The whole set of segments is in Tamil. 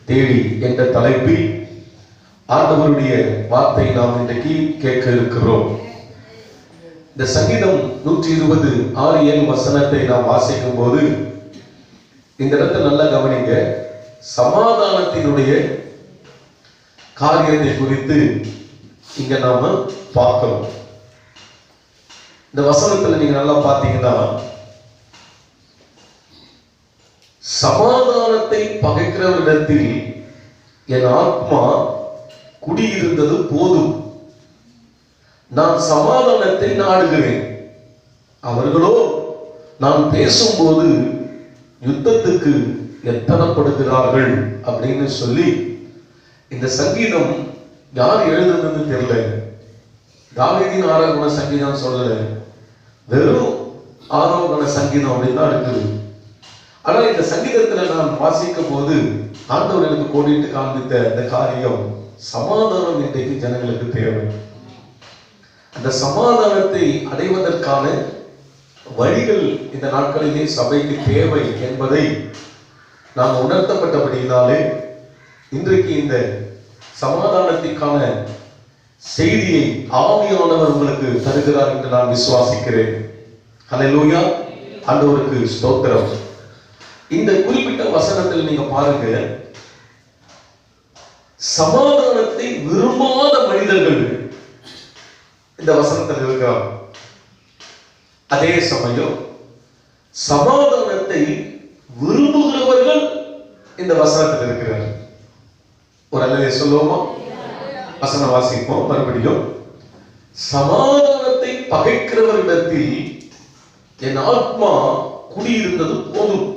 தேடி என்ற தலைப்பில் ஆண்டவருடைய வார்த்தை நாம் இன்றைக்கு கேட்க இருக்கிறோம். இந்த சங்கீதம் 120 6-7 வசனத்தை நாம் வாசிக்கும் போது இந்த இடத்தை நல்லா கவனிங்க. சமாதானத்தினுடைய காரியத்தை குறித்து இங்க நாம பார்க்கிறோம். இந்த வசனத்துல நீங்க நல்லா பார்த்தீங்கன்னா, சமாதானத்தை பகைக்கிறவரிடத்தில் என் ஆத்மா குடியிருந்தது போதும், நான் சமாதானத்தை நாடுகிறேன். அவர்களோ நான் பேசும்போது யுத்தத்துக்கு எத்தனப்படுகிறார்கள் அப்படின்னு சொல்லி இந்த சங்கீதம் யார் எழுதுனதுன்னு தெரியல. தாவீதின் ஆரோகண சங்கீதம் சொல்லல, வெறும் ஆரோகண சங்கீதம் அப்படின்னு தான் இருக்குது. ஆனா இந்த சங்கீதத்துல நான் வாசிக்கும் போது ஆண்டவர் எனக்கு கோடிட்டு காண்பித்த இந்த காரியம், சமாதானம் இன்றைக்கு ஜனங்களுக்கு தேவை. அந்த சமாதானத்தை அடைவதற்கான வழிகள் இந்த நாட்களிலே சபைக்கு தேவை என்பதை நாம் உணர்த்தப்பட்டபடியினாலே இன்றைக்கு இந்த சமாதானத்திற்கான செய்தியை ஆவியானவர் உங்களுக்கு தருகிறார் என்று நான் விசுவாசிக்கிறேன். ஹல்லேலூயா, ஆண்டவருக்கு ஸ்தோத்திரம். இந்த குறிப்பிட்ட வசனத்தில் நீங்க பாருங்க, சமாதானத்தை விரும்பாத மனிதர்கள் இந்த வசனத்தில் இருக்கிறார். அதே சமயம் சமாதானத்தை விரும்புகிறவர்கள் இந்த வசனத்தில் இருக்கிறார். ஒரு அல்லையே சொல்லுவோமா? வசனம் வாசிப்போம் மறுபடியும். சமாதானத்தை பகைக்கிறவரிடத்தில் என் ஆத்மா குடியிருந்தது போதும்,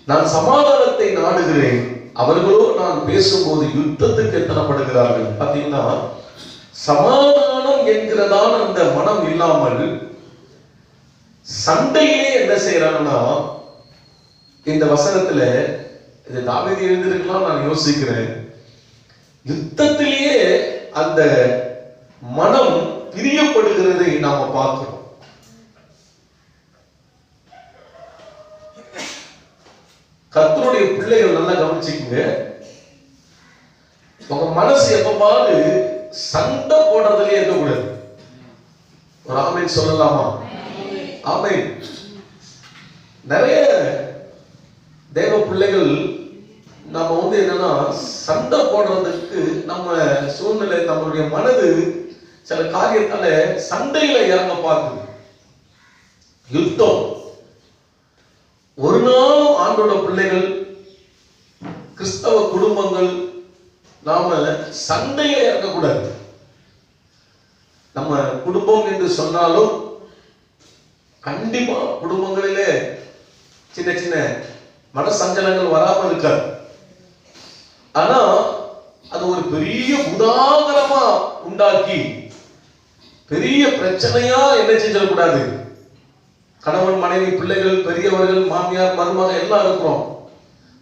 நான் சமாதானத்தை நாடுகிறேன். அவர்களோ நான் பேசும்போது யுத்தத்துக்கு எத்தனப்படுகிறார்கள். பார்த்தீங்கன்னா, சமாதானம் என்கிறதான அந்த மனம் இல்லாமல் சண்டையிலே என்ன செய்யறாங்கன்னா, இந்த வசனத்துல இது தாவீது எழுதிருக்கலாம் நான் யோசிக்கிறேன், யுத்தத்திலேயே அந்த மனம் பிரியப்படுகிறதை நாம பார்க்கிறோம். கர்த்தருடைய பிள்ளைகள் நல்லா கவனிச்சுக்கங்க, உங்க மனசு எப்பவாது சண்டை போடுறதுலயே இருக்கக்கூடாது. ஒரு ஆமென் சொல்லலாமா? ஆமென். நிறைய தேவ பிள்ளைகள் நம்ம என்னன்னா, சண்டை போடுறதுக்கு நம்ம சூழ்நிலை, நம்மளுடைய மனது சில காரியத்தால சண்டையில இறங்க பார்க்குது. யுத்தம் ஒரு நாள் ஆண்டோட பிள்ளைகள், கிறிஸ்தவ குடும்பங்கள் நாம சண்டையில இறங்கக்கூடாது. நம்ம குடும்பம் என்று சொன்னாலும் கண்டிப்பா குடும்பங்களிலே சின்ன சின்ன மனசஞ்சலங்கள் வராமல் இருக்காது. ஆனா அது ஒரு பெரிய உதாரணமா உண்டாக்கி பெரிய பிரச்சனையா என்ன செஞ்சிடக்கூடாது. கணவன் மனைவி பிள்ளைகள் பெரியவர்கள் மாமியார் மருமக எல்லாம் இருக்கிறோம்,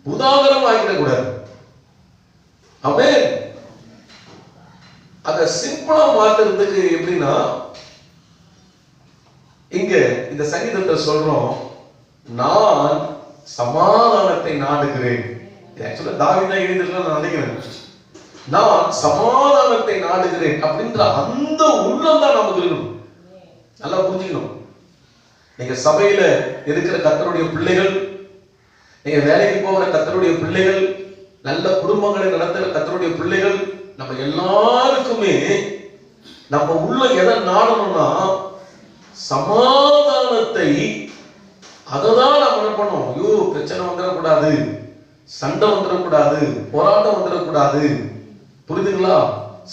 உதாரணம் ஆகிடக்கூடாது. ஆமென். அத சிம்பிளா மாத்துறதுக்கு எப்படின்னா, இங்க இந்த சங்கீதத்தை சொல்றோம், நான் சமாதானத்தை நாடுகிறேன். ஆக்சுவலா தாவீது எழுதிருக்கலாம் நான் நினைக்கிறேன். நான் சமாதானத்தை நாடுகிறேன் அப்படின்ற அந்த உள்ளம் தான் நமக்கு இருக்கணும். நல்லா புரிஞ்சுக்கணும். நீங்க சபையில இருக்கிற கர்த்தருடைய பிள்ளைகள், நீங்க வேலைக்கு போகிற கர்த்தருடைய பிள்ளைகள், நல்ல குடும்பங்களை நடத்துகிற கர்த்தருடைய பிள்ளைகள், நம்ம எல்லாருக்குமே நம்ம உள்ள எதை நாடணும்னா சமாதானத்தை. அததான் நம்ம என்ன பண்ணோம், ஐயோ பிரச்சனை வந்துடக்கூடாது, சண்டை வந்துடக்கூடாது, போராட்டம் வந்துடக்கூடாது. புரியுதுங்களா?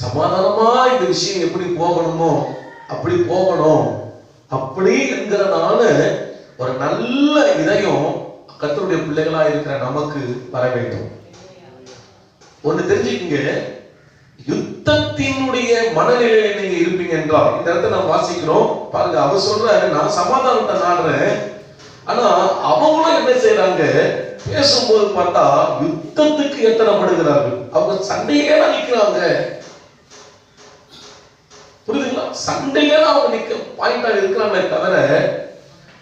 சமாதானமா இந்த விஷயம் எப்படி போகணுமோ அப்படி போகணும். அப்படி என்கிறதான ஒரு நல்ல இதயம் கர்த்தருடைய பிள்ளைகளா இருக்கிற நமக்கு வர வேண்டும். ஒண்ணு தெரிஞ்சுக்கங்க, யுத்தத்தினுடைய மனநிலையில நீங்க இருப்பீங்க என்றால், இந்த இடத்துல நான் வாசிக்கிறோம் பாருங்க, அவர் சொல்றாரு நான் சமாதானத்தை நாடுறேன். ஆனா அவங்களும் என்ன செய்யறாங்க, பேசும்போது பார்த்தா யுத்தத்துக்கு எத்தனப்படுகிறார்கள். அவங்க சண்டையிலே தான் நிக்கிறாங்க. புரியுதுங்களா? சண்டையிலே தான் அவங்க நிக்க பாயிண்டா இருக்கிறாங்களே தவிர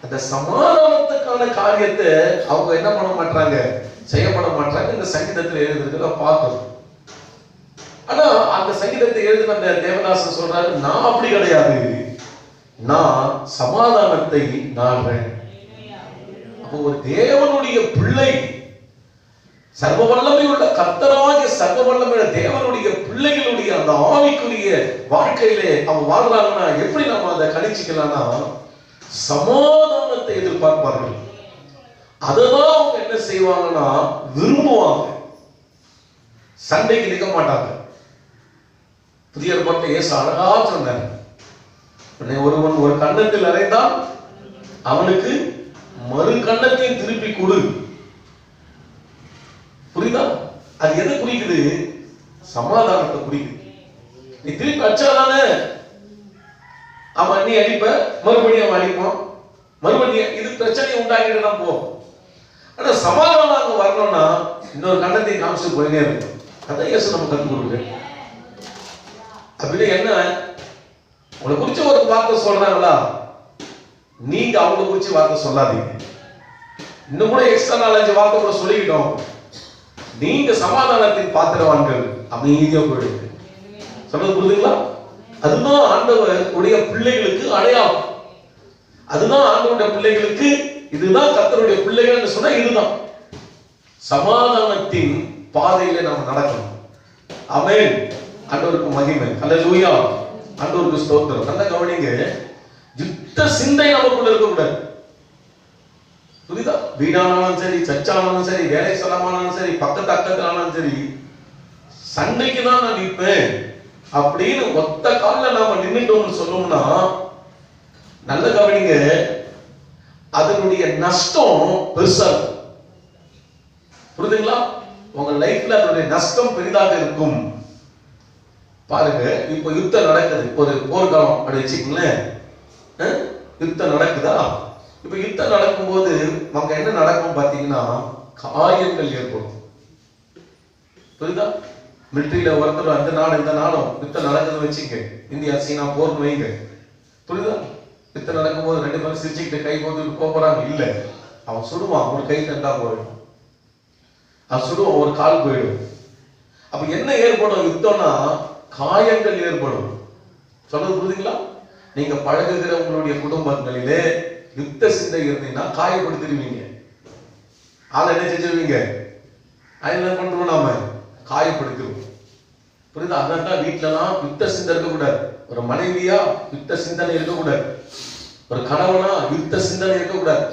அந்த சமாதானத்துக்கான காரியத்தை அவங்க என்ன பண்ண மாட்டாங்க, செய்யப்பட மாட்டாங்க. இந்த சங்கீதத்தில் எழுதிருக்கிறத பார்த்தோம். ஆனா அந்த சங்கீதத்தை எழுதின அந்த தேவதாசன் சொல்றாரு, நான் அப்படி கிடையாது, நான் சமாதானத்தை நாடுறேன். அப்போ ஒரு தேவனுடைய பிள்ளை, சர்வ வல்லமை உள்ள கர்த்தராகிய சர்வ வல்லமை தேவனுடைய பிள்ளைகளுடைய அந்த ஆவிக்குரிய வாழ்க்கையிலே அவன் வாழ்றாங்கன்னா எப்படி நம்ம அதை கணிச்சிக்கலாம்னா, சமாதானத்தை எதிர்பார்ப்பார்கள். அததான் அவங்க என்ன செய்வாங்கன்னா விரும்புவாங்க. சண்டைக்கு நிற்க மாட்டாங்க. புதிய ஏற்பாட்டில் இயேசு அழகா சொன்னார், ஒருவன் ஒரு கன்னத்தில் அறைந்தால் அவனுக்கு மறு கன்னத்தையும் திருப்பி கொடு. புரியுதா? அது எதை குறிக்குது? சமாதானத்தை குறிக்குது. நீ திருப்பி அடிச்சாதானே அவன் நீ அடிப்ப, மறுபடியும் அவன் அடிப்பான், மறுபடியும் இது பிரச்சனையை உண்டாக்கிட்டு தான் போகும். ஆனா சமாதானம் அங்க வரணும்னா இன்னொரு கண்ணத்தை காமிச்சு போயினே இருக்கும். அதான் இயேசு நம்ம கற்றுக் கொடுக்குறேன். அப்படின்னு என்ன, உங்களை குறிச்சு ஒரு வார்த்தை சொல்றாங்களா, நீங்க அவங்களை குறிச்சு வார்த்தை சொல்லாதீங்க. இன்னும் கூட எக்ஸ்ட்ரா 4-5 வார்த்தை கூட சொல்லிக்கிட்டோம். நீங்க சமாதானத்தின் பாத்திரவான்கள், அமைதியா போயிடுங்க. சொன்னது புரியுதுங்களா? அதுதான் ஆண்டவர் உடைய பிள்ளைகளுக்கு அடையாளம். அதுதான் ஆண்டவருடைய பிள்ளைகளுக்கு, இதுதான் கர்த்தருடைய பிள்ளைகள் சொன்னா இதுதான் சமாதானத்தின் பாதையில நம்ம நடக்கணும். ஆமென். ஆண்டவருக்கு மகிமை. அல்லேலூயா. ஆண்டவருக்கு ஸ்தோத்திரம். நல்ல கவனிங்க, யுத்த சிந்தை நமக்குள்ள இருக்கக்கூடாது. புரியுதா? வீடானாலும் சரி, சர்ச்சானாலும் சரி, வேலை ஸ்தலமானாலும் சரி, பக்கத்து அக்கத்திலானாலும் சரி, சண்டைக்கு தான் நான் நிற்பேன் அப்படின்னு ஒத்த காலில் நாம நின்றுட்டோம்னு சொன்னோம்னா, நல்ல கவனிங்க, அதனுடைய நஷ்டம் பெருசா இருக்கும். புரியுதுங்களா? உங்க லைஃப்ல அதனுடைய நஷ்டம் பெரிதாக இருக்கும். பாருங்க, இப்ப யுத்தம் நடக்குது, ஒரு போர்க்காலம் அப்படி வச்சுக்கங்களேன். யுத்தம் நடக்குதா? இப்ப யுத்தம் நடக்கும்போது நமக்கு என்ன நடக்கும் பாத்தீங்கன்னா, காயங்கள் ஏற்படும். புரியுதா? மிலிட்டரியில ஒருத்தர் அந்த நாடு இந்த நாடும் யுத்தம் நடக்குதுன்னு வச்சுங்க, இந்தியா சீனா போர்னு வைங்க. புரியுதா? யுத்தம் நடக்கும்போது 2 பேரும் சிரிச்சுக்கிட்டு கை போட்டு போறாங்க. இல்ல, அவன் சுடுவான், ஒரு கை தட்டா போயிடும், அவன் சுடுவான், ஒரு கால் போயிடும். அப்ப என்ன ஏற்படும்? யுத்தம்னா காயங்கள் ஏற்படும். சொல்றது புரியுதுங்களா? நீங்க பழகுகிற உங்களுடைய குடும்பங்களிலே யுத்த சிந்தை இருந்தீங்கன்னா காயப்படுத்திடுவீங்க. ஆளை என்ன செஞ்சிருவீங்க? என்ன பண்றோம்? நாம காயப்படுத்திடுவோம். புரியுதா? அதான் வீட்டுலலாம் யுத்த சிந்தை இருக்கக்கூடாது. ஒரு மனைவியா யுத்த சிந்தனை இருக்கக்கூடாது. ஒரு கணவனா யுத்த சிந்தனை இருக்கக்கூடாது.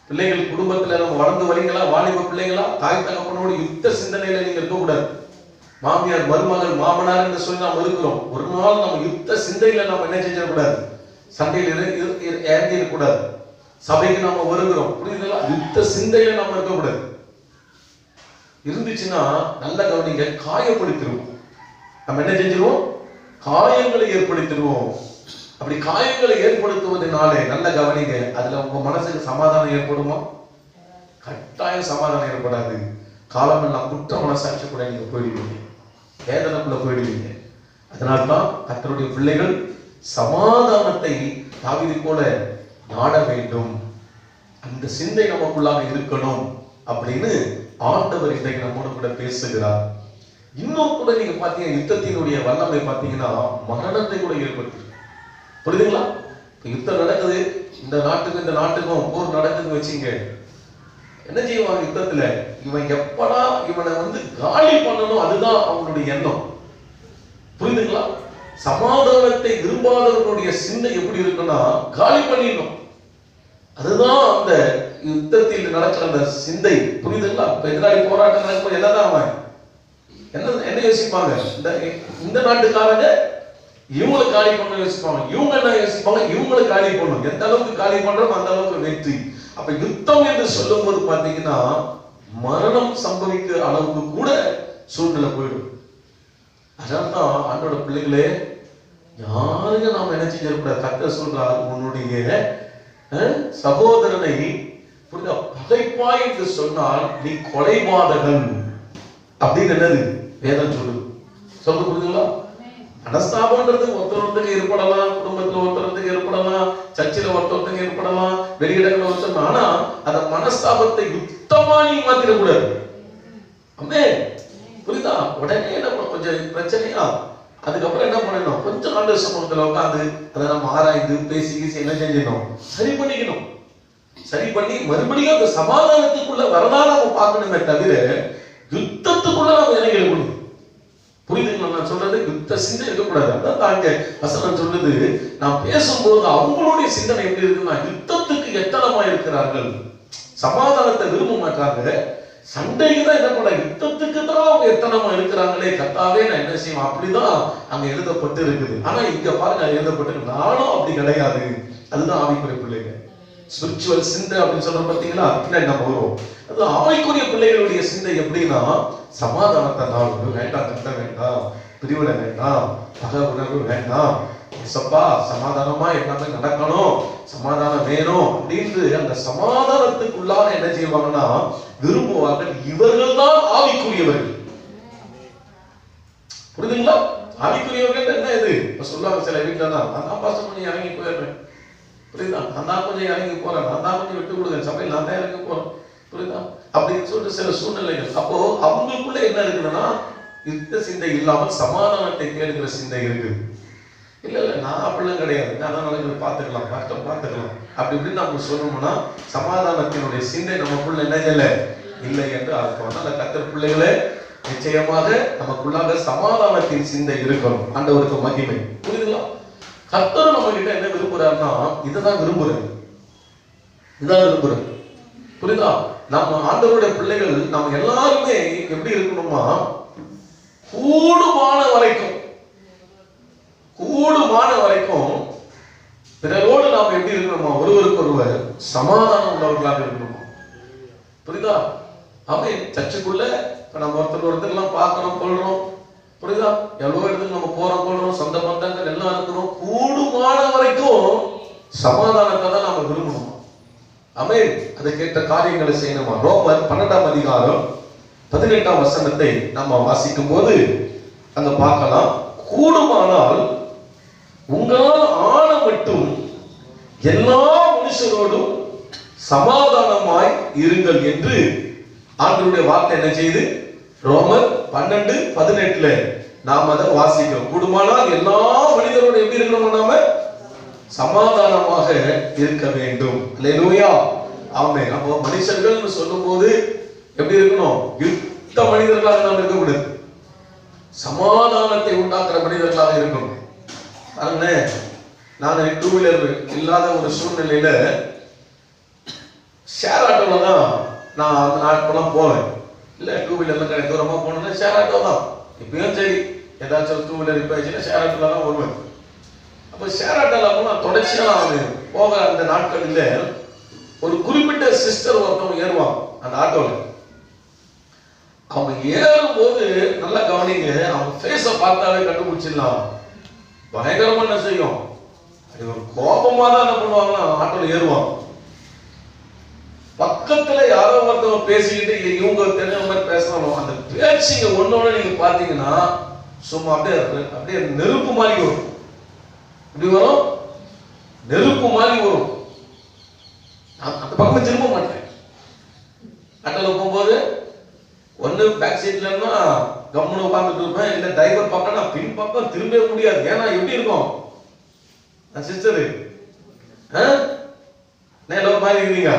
பிள்ளைகள் குடும்பத்துல நம்ம வளர்ந்து வரீங்களா, வாலிப பிள்ளைங்களா, தாய் தகப்பனோடு யுத்த சிந்தனையில நீங்க இருக்கக்கூடாது. மாமியார் மருமகள் மாமனார் என்று சொல்லி நாம் இருக்கிறோம். ஒரு நாள் நம்ம யுத்த சிந்தையில நம்ம என்ன செஞ்சிடக்கூடாது, சண்டையில் இறங்கி இருக்கக்கூடாது. சபைக்கு நாம வருகிறோம், புரியுதுங்களா? யுத்த சிந்தையில நம்ம இருக்கக்கூடாது. இருந்துச்சுன்னா நல்ல கவனிங்க, காயப்படுத்திடுவோம். நம்ம என்ன செஞ்சிருவோம்? காயங்களை ஏற்படுத்திடுவோம். அப்படி காயங்களை ஏற்படுத்துவதனாலே நல்ல கவனிங்க, அதுல உங்க மனசுக்கு சமாதானம் ஏற்படுமா? கட்டாயம் சமாதானம் ஏற்படாது. காலமெல்லாம் குற்ற மனசாட்சி கூட நீங்க போயிடுவீங்க, வேதனைக்குள்ள போயிடுவீங்க. அதனால்தான் கர்த்தருடைய பிள்ளைகள் சமாதானத்தை தாவீது போல நாட வேண்டும். அந்த சிந்தை நமக்குள்ளாக இருக்கணும் அப்படின்னு ஆண்டவர் இன்றைக்கு நம்மோடு கூட பேசுகிறார். இன்னும் கூட நீங்க பாத்தீங்கன்னா யுத்தத்தினுடைய வல்லமை பாத்தீங்கன்னா மரணத்தை கூட ஏற்படுத்தி. புரியுதுங்களா? யுத்தம் நடக்குது, இந்த நாட்டுக்கும் இந்த நாட்டுக்கும் போர் நடக்குதுன்னு வச்சுங்க, என்ன செய்வாங்க யுத்தத்துல? இவன் எப்படா இவனை காலி பண்ணணும், அதுதான் அவங்களுடைய எண்ணம். புரியுதுங்களா? சமாதானத்தை விரும்பாதவர்களுடைய சிந்தை எப்படி இருக்குன்னா, காலி பண்ணிடணும். அதுதான் அந்த யுத்தத்தில் நடக்கிற அந்த சிந்தை. புரியுதுங்களா? இப்ப எதிராளி போராட்டம் நடக்கும்போது என்னதான் அவன் என்ன யோசிப்பாங்க? இந்த நாட்டுக்காரங்க இவங்களை காலி பண்ண யோசிப்பாங்க, இவங்க என்ன யோசிப்பாங்க? இவங்களை காலி பண்ணணும். எந்த அளவுக்கு காலி பண்றோம் அந்த அளவுக்கு வெற்றி. அப்ப யுத்தம் என்று சொல்லும் போது பாத்தீங்கன்னா மரணம் சம்பவிக்கிற அளவுக்கு கூட சூழ்நிலை போயிடும். அதனால்தான் ஆண்டோட பிள்ளைகளே, யாருங்க நாம என்ன செஞ்சிடக்கூடாது? கர்த்தர் சொல்றார், உன்னுடைய சகோதரனை புரியுதா பகைப்பாய் என்று சொன்னால் நீ கொலைபாதகன் அப்படின்னு என்னது வேதம் சொல்லுது. சொல்ல புரியுதுங்களா? மனஸ்தாபம்ன்றது ஒருத்தருக்கு ஏற்படலாம், குடும்பத்துல ஒருத்தருக்கு ஏற்படலாம், சர்ச்சில் ஒருத்தருக்கு ஏற்படலாம், வெளியிடங்கள் ஒருத்தர். ஆனா அந்த மனஸ்தாபத்தை யுத்தமா நீ மாத்திடக்கூடாது. உடனே என்ன கொஞ்சம் பிரச்சனையா, அதுக்கப்புறம் என்ன பண்ணணும், கொஞ்சம் ஆண்டவர் சமூகத்துல உட்காந்து அதை நம்ம ஆராய்ந்து பேசி என்ன செஞ்சிடணும், சரி பண்ணிக்கணும். சரி பண்ணி மறுபடியும் அந்த சமாதானத்துக்குள்ள வரதான் நம்ம பார்க்கணுமே தவிர யுத்தத்துக்குள்ள நம்ம இறங்கிடக்கூடாது. புரியுதுங்களா நான் சொல்றது? யுத்த சிந்தனை இருக்கக்கூடாது. அதான் தாங்க வசனம் சொல்லுது, நான் பேசும்போது அவங்களுடைய சிந்தனை எப்படி இருக்குன்னா யுத்தத்துக்கு எத்தனமா இருக்கிறார்கள், சமாதானத்தை விரும்ப மாட்டாங்க, சண்டைக்கு தான் என்ன பண்ண, யுத்தத்துக்கு தான் அவங்க எத்தனமா இருக்கிறாங்களே. கர்த்தாவே நான் என்ன செய்வேன், அப்படிதான் அங்க எழுதப்பட்டு இருக்குது. ஆனா இங்க பாருங்க எழுதப்பட்டு, நானும் அப்படி கிடையாது. அதுதான் ஆவிக்குரிய பிள்ளைங்க, ஸ்பிரிச்சுவல் சிந்தை அப்படின்னு சொல்ற பார்த்தீங்களா, பின்னாடி நம்ம வருவோம். அது ஆவிக்குரிய பிள்ளைகளுடைய சிந்தை எப்படின்னா, சமாதானத்தை நாள் வேண்டாம், கட்ட வேண்டாம், பிரிவினை வேண்டாம், பக உணர்வு வேண்டாம், சப்பா சமாதானமா எல்லாமே நடக்கணும், சமாதானம் வேணும் அப்படின்னு அந்த சமாதானத்துக்குள்ளாக என்ன செய்வாங்கன்னா விரும்புவார்கள். இவர்கள் தான் ஆவிக்குரியவர்கள். புரியுதுங்களா? ஆவிக்குரியவர்கள் என்ன இது சொல்லுவாங்க சில வீட்டுல தான், நான் பாசம் பண்ணி இறங்கி போயிடுறேன், புரியுதா, நான் தான் கொஞ்சம் இறங்கி போறேன், நான் தான் கொஞ்சம் விட்டு கொடுங்க, சபையில் நான் தான் இறங்கி போறேன், புரியுதா, அப்படின்னு சொல்லிட்டு சில சூழ்நிலைகள். அப்போ அவங்களுக்குள்ள என்ன இருக்குதுன்னா யுத்த சிந்தை இல்லாமல் சமாதானத்தை தேடுகிற சிந்தை இருக்குது. இல்ல இல்ல நான் அப்படிலாம் கிடையாது, நான் தான் பார்த்துக்கலாம் பார்த்துக்கலாம் அப்படி இப்படின்னு நம்ம சொல்லணும்னா சமாதானத்தினுடைய சிந்தை நமக்குள்ள என்ன இல்லை என்று அர்த்தம். அதனால கர்த்தர் பிள்ளைகளே நிச்சயமாக நமக்குள்ளாக சமாதானத்தின் சிந்தை இருக்கணும். ஆண்டவருக்கு மகிமை. புரியுதுங்களா? கர்த்தர் நம்ம கிட்ட என்ன விரும்புறாருன்னா இதுதான் விரும்புறாரு, இதுதான் விரும்புறாரு. புரியுதா? நம்ம ஆண்டவருடைய பிள்ளைகள் நம்ம எல்லாருமே எப்படி இருக்கணுமா, கூடுமான வரைக்கும் பிறரோடு நாம் எப்படி இருக்கணுமா, ஒருவருக்கு ஒருவர் சமாதானம் உள்ளவர்களாக இருக்கணுமா. புரியுதா? அவன் சர்ச்சுக்குள்ள நம்ம ஒருத்தர் எல்லாம் பார்க்கணும் கொள்றோம், புரியுதா, எவ்வளவு இடத்துக்கு நம்ம போறோம் கொள்றோம், சொந்த பந்தங்கள் எல்லாம் இருக்கிறோம், கூடுமான வரைக்கும் சமாதானத்தை தான் நம்ம விரும்பணும். ஆமென். அதை கேட்ட காரியங்களை செய்யணுமா. ரோமர் 12ஆம் அதிகாரம் 18ஆம் வசனத்தை நம்ம வாசிக்கும் போது அங்க பார்க்கலாம், கூடுமானால் உங்களால் ஆன மட்டும் எல்லா மனுஷரோடும் சமாதானமாய் இருங்கள் என்று ஆண்டவருடைய வார்த்தை என்ன செய்து ரோமர் 12:18 நாம் அதை வாசிக்கிறோம். கூடுமானால் எல்லா மனிதரோடு எப்படி இருக்கணும், நாம சமாதானமாக இருக்க வேண்டும். அல்லேலூயா, ஆமென். அப்போ மனுஷர்கள் சொல்லும் போது எப்படி இருக்கணும், யுத்த மனிதர்களாக நாம் இருக்கக்கூடாது, சமாதானத்தை உண்டாக்குற மனிதர்களாக இருக்கணும். பாருங்க, நான் 2 வீலர் இல்லாத ஒரு சூழ்நிலையில ஷேர் ஆட்டோல தான் நான் அந்த நாட்கள்லாம் போவேன். இல்ல 2 வீலர்ல கடை தூரமா போனோம்னா ஷேர் ஆட்டோ தான். இப்பயும் சரி, ஏதாச்சும் 2 வீலர் இப்போ ஆச்சுன்னா ஷேர் ஆட்டோல தான் வருவேன். அப்போ ஷேர் ஆட்டோல நான் தொடர்ச்சியா நான் போக அந்த நாட்களில் ஒரு குறிப்பிட்ட சிஸ்டர் ஒருத்தவங்க ஏறுவாங்க அந்த ஆட்டோல. அவங்க ஏறும்போது நல்லா கவனிங்க, அவங்க ஃபேஸை பார்த்தாவே கண்டுபிடிச்சிடலாம், பயங்கரமா என்ன செய்யும், அது ஒரு கோபமா தான் என்ன பண்ணுவாங்கன்னா ஆட்டோல ஏறுவாங்க. பக்கத்துல யாரோ ஒருத்தவங்க பேசிக்கிட்டு இவங்க தெரிஞ்ச மாதிரி பேசணும், அந்த பேச்சுங்க ஒன்னோட நீங்க பாத்தீங்கன்னா சும்மா அப்படியே நெருப்பு மாதிரி வரும், இப்படி வரும், நெருப்பு மாதிரி வரும். அந்த பக்கம் திரும்ப மாட்டேன். ஆட்டோல போகும்போது ஒன்னு பேக் சீட்ல இருந்தா கம்முன்னு உட்காந்துட்டு இருப்பேன், இல்ல டிரைவர் பக்கம் நான் பின் பக்கம் திரும்பவே முடியாது. ஏன்னா எப்படி இருக்கும் சிஸ்டரு, நேர மாதிரி இருக்கீங்க,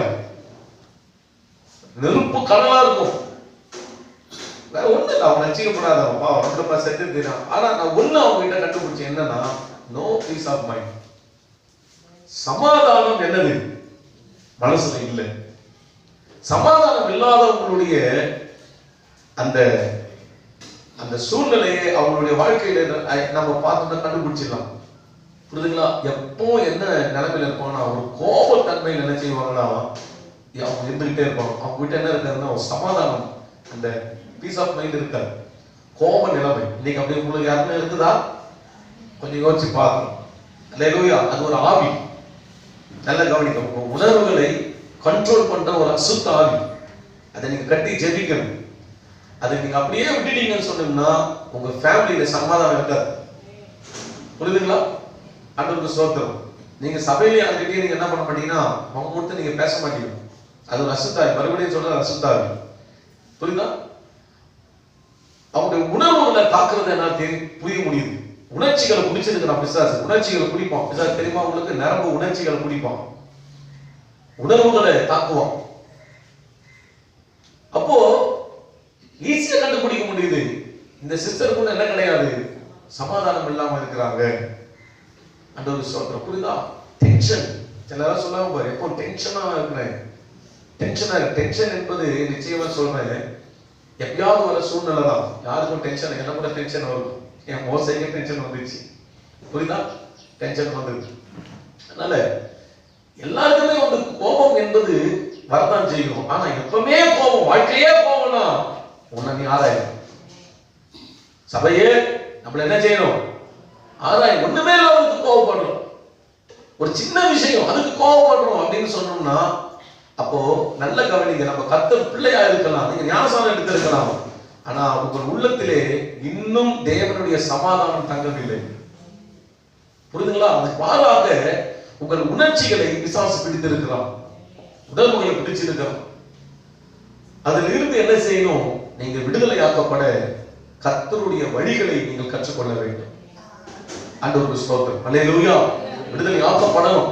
நெருப்பு கடலா இருக்கும். வேற ஒண்ணு இல்லை, அவங்க ரசிக்கப்படாதவப்பா ரொம்ப செத்து தெரியும். ஆனா நான் ஒண்ணு அவங்க கிட்ட கண்டுபிடிச்சேன், என்னன்னா நோ பீஸ் ஆஃப் மைண்ட், சமாதானம் என்னது மனசுல இல்லை. சமாதானம் இல்லாதவங்களுடைய அந்த அந்த சூழ்நிலையை அவங்களுடைய வாழ்க்கையில நம்ம பார்த்தோம்னா கண்டுபிடிச்சிடலாம். புரியுதுங்களா? எப்போ என்ன நிலைமையில இருப்பாங்கன்னா ஒரு கோபத்தன்மையில் என்ன செய்வாங்கன்னா அவங்க இருந்துகிட்டே இருப்பாங்க. அவங்க கிட்ட என்ன இருக்காதுன்னா ஒரு சமாதானம், அந்த பீஸ் ஆஃப் மைண்ட் இருக்காது, கோப நிலைமை. இன்னைக்கு அப்படி உங்களுக்கு யாருமே இருக்குதா? கொஞ்சம் யோசிச்சு பார்க்கணும். அல்லேலூயா. அது ஒரு ஆவி, நல்ல கவனிக்கும். உங்க உணர்வுகளை கண்ட்ரோல் பண்ற ஒரு அசுத்த ஆவி, அதை நீங்க கட்டி ஜெபிக்கணும். அதை நீங்க அப்படியே விட்டுட்டீங்கன்னு சொன்னீங்கன்னா உங்க ஃபேமிலியில சமாதானம் இருக்காது. புரியுதுங்களா? ஆண்டவருக்கு ஸ்தோத்திரம். நீங்க சபையில யார்கிட்டயே நீங்க என்ன பண்ண மாட்டீங்கன்னா அவங்க கொடுத்து நீங்க பேச மாட்டீங்க. அது ஒரு அசுத்தாவி, மறுபடியும் சொல்ற அசுத்தாவி. புரியுதா? அவங்களுடைய உணர்வு தாக்குறத என்னால புரிய முடியுது. உணர்ச்சிகளை குடிச்சிருக்கிறான் பிசாசு. உணர்ச்சிகளை குடிப்பான் பிசாசு, தெரியுமா உங்களுக்கு? நரம்பு உணர்ச்சிகளை குடிப்பான், உணர்வுகளை தாக்குவான். அப்போ ஈஸியா கண்டுபிடிக்க முடியுது, இந்த சிஸ்டருக்குள்ள என்ன கிடையாது, சமாதானம் இல்லாம இருக்கிறாங்க. ஆண்டவர் சொல்றார், புரியுதா? டென்ஷன். சிலரா சொல்லாம பாரு, எப்போ டென்ஷனா இருக்கிறேன், டென்ஷன் என்பது நிச்சயமா சொல்றேன், எப்பயாவது வர சூழ்நிலை தான். யாருக்கும் டென்ஷன், என்ன கூட டென்ஷன் வரும். என் மோசைக்கு டென்ஷன் வந்துச்சு, புரியுதா? டென்ஷன் வந்துருச்சு. அதனால எல்லாருக்குமே வந்து கோபம் என்பது வரதான் செய்யும். ஆனா எப்பவுமே கோபம், வாழ்க்கையே கோபம்னா உன்னை நீ ஆராயும். சபையே நம்மள என்ன செய்யணும்? ஆராயும். ஒண்ணுமே இல்லாததுக்கு கோபப்படுறோம், ஒரு சின்ன விஷயம் அதுக்கு கோபப்படுறோம் அப்படின்னு சொன்னோம்னா, அப்போ நல்ல கவனிங்க, நம்ம கர்த்தர் பிள்ளையா இருக்கலாம், நீங்க ஞானசானம் எடுத்திருக்கலாம், ஆனா உங்கள் உள்ளத்திலே இன்னும் தேவனுடைய சமாதானம் தங்கவில்லை. புரியுதுங்களா? அதுக்கு மாறாக உங்கள் உணர்ச்சிகளை பிசாசு பிடித்திருக்கிறான், உடல்களை பிடிச்சிருக்கிறான். அதில் இருந்து என்ன செய்யணும்? நீங்க விடுதலையாக்கப்பட கர்த்தருடைய வழிகளை நீங்கள் கற்றுக்கொள்ள வேண்டும். ஆண்டவருக்கு ஸ்தோத்திரம், அல்லேலூயா. விடுதலை ஆக்கப்படணும்.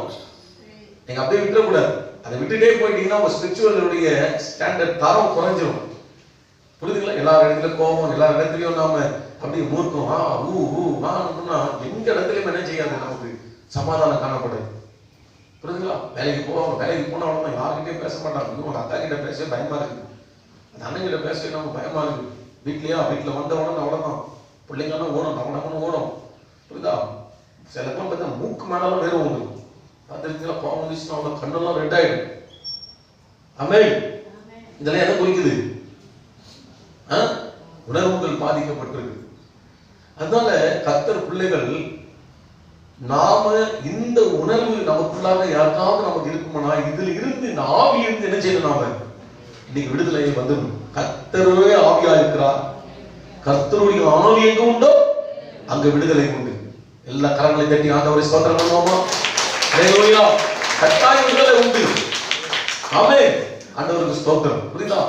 நீங்க அப்படியே விட்டுறக்கூடாது. அதை விட்டுட்டே போயிட்டீங்கன்னா உங்க ஸ்பிரிச்சுவலுடைய ஸ்டாண்டர்ட் தரம் குறைஞ்சிடும். புரியுதுங்களா? எல்லா இடத்துலயும் கோபம், எல்லா இடத்துலயும் நாம அப்படியே மூர்க்கம் எங்க இடத்துலயும் என்ன செய்யாது, நமக்கு சமாதானம் காணப்படுது. புரியுதுங்களா? வேலைக்கு போனா அவ்வளவுதான், யாருக்கிட்டே பேச மாட்டாங்க. உங்க அக்கா கிட்ட பேச பயமா இருக்கு, அந்த அண்ணன் கிட்ட பேச நமக்கு பயமா இருக்கு. வீட்டுல வந்த உடனே அவ்வளவுதான், பிள்ளைங்கன்னா ஓடும், நம்ம ஓடும். புரியுதா? சில பேர் பார்த்தா மூக்கு மேலாம் வேறு உண்டு, பார்த்துருக்கீங்களா? கோபம் வந்துச்சுன்னா அவ்வளோ கண்ணெல்லாம் ரெட் ஆயிடும். ஆமென். இதெல்லாம் எதை குறிக்குது? உணர்வுகள் பாதிக்கப்பட்டிருக்கு. அதனால கர்த்தர் பிள்ளைகள், நாம இந்த உணர்வு நமக்குள்ளாக யாருக்காவது நமக்கு இருக்குமானா, இதுல இருந்து இந்த ஆவியில இருந்து என்ன செய்யணும்? நாம இன்னைக்கு விடுதலையை வந்துடும். கர்த்தரே ஆவியா இருக்கிறார். கர்த்தருடைய ஆவி எங்க உண்டோ அங்க விடுதலை உண்டு. எல்லா கரங்களை தட்டி ஆண்டவரை ஸ்தோத்திரம் பண்ணுவோமா? ஹல்லேலூயா. கட்டாய விடுதலை உண்டு. ஆமென். ஆண்டவருக்கு ஸ்தோத்திரம். புரியுதா?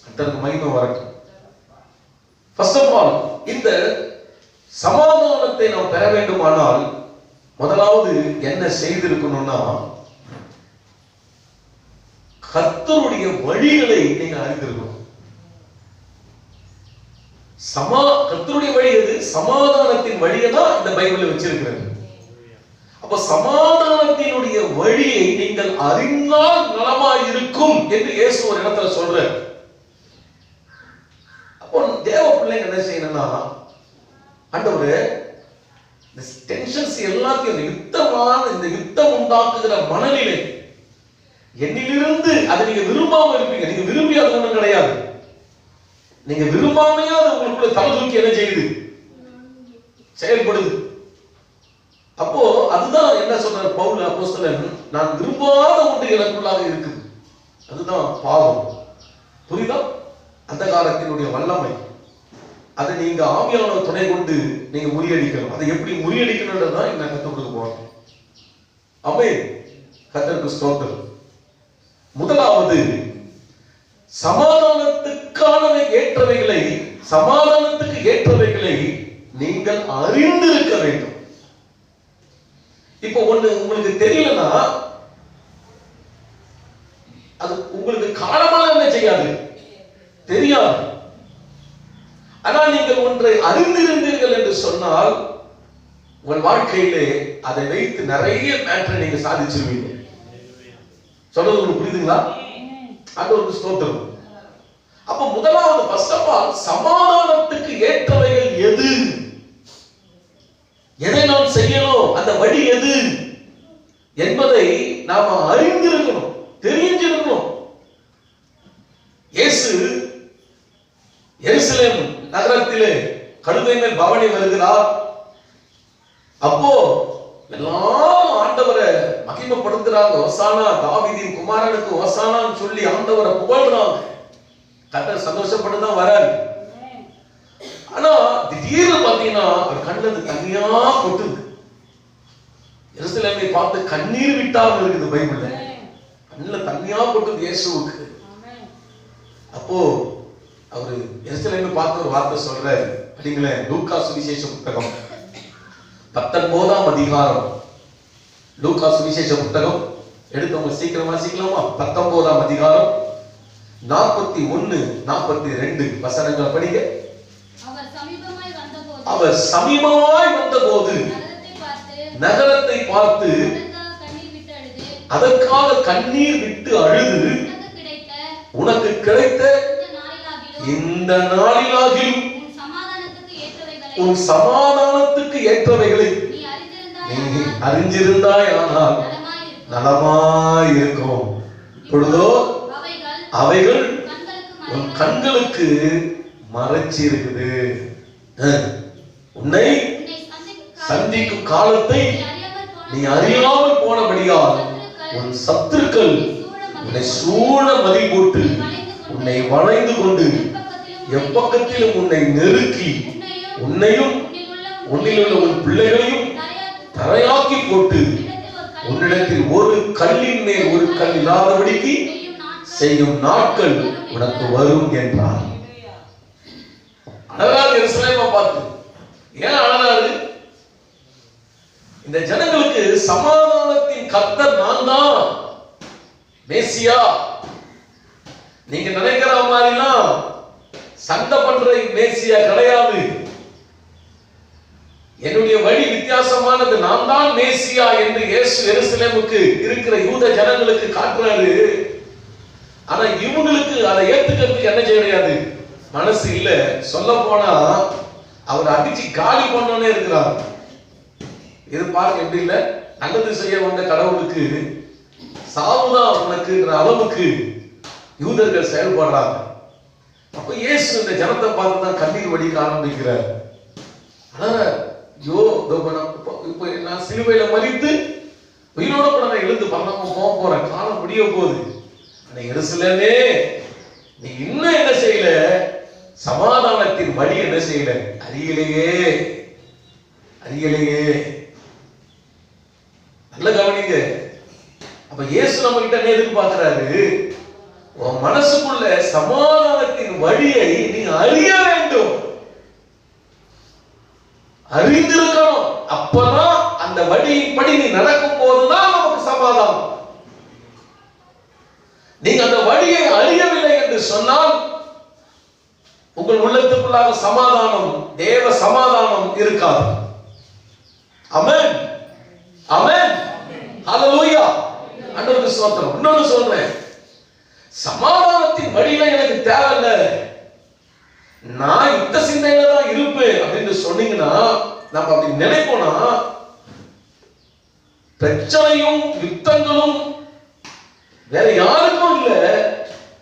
கர்த்தருக்கு மகிமை வரட்டும். ஃபர்ஸ்ட் ஆஃப் ஆல், இந்த சமாதானத்தை நாம் பெற வேண்டுமானால் முதலாவது என்ன செய்திருக்கணும்னா, கர்த்தருடைய வழிகளை நீங்க அறிந்திருக்கணும். கர்த்தருடைய வழி எது? சமாதானத்தின் வழியை தான் இந்த பைபிள்ல வச்சிருக்கிறது. அப்ப சமாதானத்தினுடைய வழியை நீங்கள் அறிந்தால் நலமாய் இருக்கும் என்று இயேசு ஒரு இடத்துல சொல்றார். அப்போ தேவ பிள்ளைங்க என்ன செய்யணும்னா, ஆண்டவரே இந்த டென்ஷன்ஸ் எல்லாத்தையும், இந்த யுத்தம் உண்டாக்குகிற மனநிலை என்னிலிருந்து, அதை நீங்க விரும்பாம இருப்பீங்க. நீங்க விரும்பி அது ஒண்ணும் கிடையாது, நீங்க விரும்பாமையா அது உங்களுக்குள்ள தலை தூக்கி என்ன செய்யுது? செயல்படுது. அப்போ அதுதான் என்ன சொல்ற பவுல் அப்போஸ்தலன், நான் விரும்பாத ஒன்று எனக்குள்ளாக இருக்குது, அதுதான் பாவம். புரியுதா? அந்த காலத்தினுடைய வல்லமை, அதை நீங்க ஆவியானவர் துணை கொண்டு நீங்க முறியடிக்கணும். அதை எப்படி முறியடிக்கணும்ன்றதுதான் என்ன கற்றுக் கொடுக்க போறோம். ஆமென். கர்த்தருக்கு ஸ்தோத்திரம். முதலாவது, சமாதானத்துக்கு ஏற்றவைகளை நீங்கள் அறிந்திருக்க வேண்டும். இப்போ ஒண்ணு உங்களுக்கு தெரியலன்னா, அது உங்களுக்கு காரணமாக என்ன செய்யாது? தெரியாது. ஆனால் நீங்கள் ஒன்றை அறிந்திருந்தீர்கள் என்று சொன்னால், உங்கள் வாழ்க்கையிலே அதை வைத்து நிறைய மேட்டரை நீங்க சாதிச்சிருவீங்க. சொல்றது உங்களுக்கு புரியுதுங்களா? ஆண்டவருக்கு ஸ்தோத்திரம். அப்ப முதலாவது, ஃபர்ஸ்ட் ஆஃப் ஆல், சமாதானத்துக்கு ஏற்றவைகள் எது, எதை நாம் செய்யணும், அந்த வழி எது என்பதை நாம அறிந்திருக்கணும், தெரிஞ்சிருக்கணும். இயேசு எருசலேம் நகரத்திலே கழுதை மேல் பவனி வருகிறார். அப்போ எல்லாரும் ஆண்டவரை மகிமைப்படுத்துறாங்க. ஹோசானா, தாவீதின் குமாரனுக்கு ஹோசானான்னு சொல்லி ஆண்டவரை புகழ்றாங்க. கர்த்தர் சந்தோஷப்பட்டுதான் வராரு. ஆனா திடீர்னு பாத்தீங்கன்னா அவர் கண்ணுல தண்ணியா கொட்டுது. எருசலேமை பார்த்து கண்ணீர் விட்டார் இருக்குது பைபிள்ல. கண்ணுல தண்ணியா கொட்டுது இயேசுவுக்கு. அப்போ அவரு எருசலேமை பார்த்து ஒரு வார்த்தை சொல்றாரு, படிங்களேன். லூக்கா சுவிசேஷ புத்தகம் 19ஆம் அதிகாரம். லூக்கா சுவிசேஷ புத்தகம் எடுத்தவங்க சீக்கிரம் வாசிக்கலாமா? 19ஆம் அதிகாரம் 41, 42 வசனங்கள் படிங்க. அவர் சமீபமாய் வந்தபோது நகரத்தை பார்த்து அதற்காக கண்ணீர் விட்டு அழுது, உனக்கு கிடைத்த இந்த நாளிலாகிலும் உன் சமாதானத்துக்கு ஏற்றவைகளை நீ அறிஞ்சிருந்தாயானால் நலமாயிருக்கும். இப்பொழுதோ அவைகள் உன் கண்களுக்கு மறைச்சி இருக்குது. உன்னை சந்திக்கும் காலத்தை நீ அறியாமல் போனபடியால் உன் சத்துருக்கள் உன்னை சூழ மதி போட்டு உன்னை வளைந்து கொண்டு எப்பக்கத்திலும் உன்னை நெருக்கி உன்னையும் உன்னிலுள்ள உன் பிள்ளைகளையும் தரையாக்கி போட்டு உன்னிடத்தில் ஒரு கல்லின் மேல் ஒரு கல் இல்லாதபடிக்கு செய்யும் நாட்கள் உனக்கு வரும் என்றார். அழகாக எருசலேமை பார்த்து ஏன் அழகாரு? இந்த ஜனங்களுக்கு சமாதானத்தின் கர்த்தர் நான் தான் மேசியா. நீங்க நினைக்கிற மாதிரிலாம் சண்டை பண்ற மேசியா கிடையாது. என்னுடைய வழி வித்தியாசமானது, நான் தான் மேசியா என்று இயேசு எருசலேமுக்கு இருக்கிற யூத ஜனங்களுக்கு காட்டுறாரு. ஆனா இவங்களுக்கு அதை ஏத்துக்கிறதுக்கு என்ன செய்ய முடியாது, மனசு இல்ல. சொல்ல போனா அவர் அடிச்சு காலி பண்ணோன்னே இருக்கிறார். இது பாருங்க எப்படி இல்ல, நல்லது செய்ய வந்த கடவுளுக்கு சாவுதான் உனக்குன்ற அளவுக்கு யூதர்கள் செயல்படுறாங்க. அப்ப இயேசு இந்த ஜனத்தை பார்த்து தான் கண்ணீர் வடிக்க ஆரம்பிக்கிறார். ஆனா யோ இப்ப நான் சிலுவையில மரித்து உயிரோட கூட நான் எழுந்து பண்ணாம போறேன், காலம் முடிய போகுது. ஆனா எருசலேமே நீ இன்னும் என்ன செய்யல, சமாதானத்தின் வழி என்ன செய்யல, அறியலையே அறியலையே. நல்ல கவனிங்க. அப்ப இயேசு நம்ம கிட்ட என்ன எதிர்பார்க்கிறாரு, உன் மனசுக்குள்ள சமாதானத்தின் வழியை நீ அறிய வேண்டும், அறிந்திருக்கணும். அப்பதான் அந்த வழியின்படி நீ நடக்கும் போதுதான் நமக்கு சமாதானம். நீங்க அந்த வழியை அறியவில்லை என்று சொன்னால் உங்கள் உள்ளத்துக்குள்ளாக சமாதானம், தேவ சமாதானம் இருக்காது. ஆமென் ஆமென் ஹல்லேலூயா. ஆண்டவருக்கு ஸ்தோத்திரம். இன்னொன்னு சொல்றேன், சமாதானத்தின் வழியில எனக்கு தேவையில்ல, நான் யுத்த சிந்தையில தான் இருப்பேன் அப்படின்னு சொன்னீங்கன்னா, நம்ம அப்படி நினைப்போனா பிரச்சனையும் யுத்தங்களும் வேற யாருக்கும் இல்ல,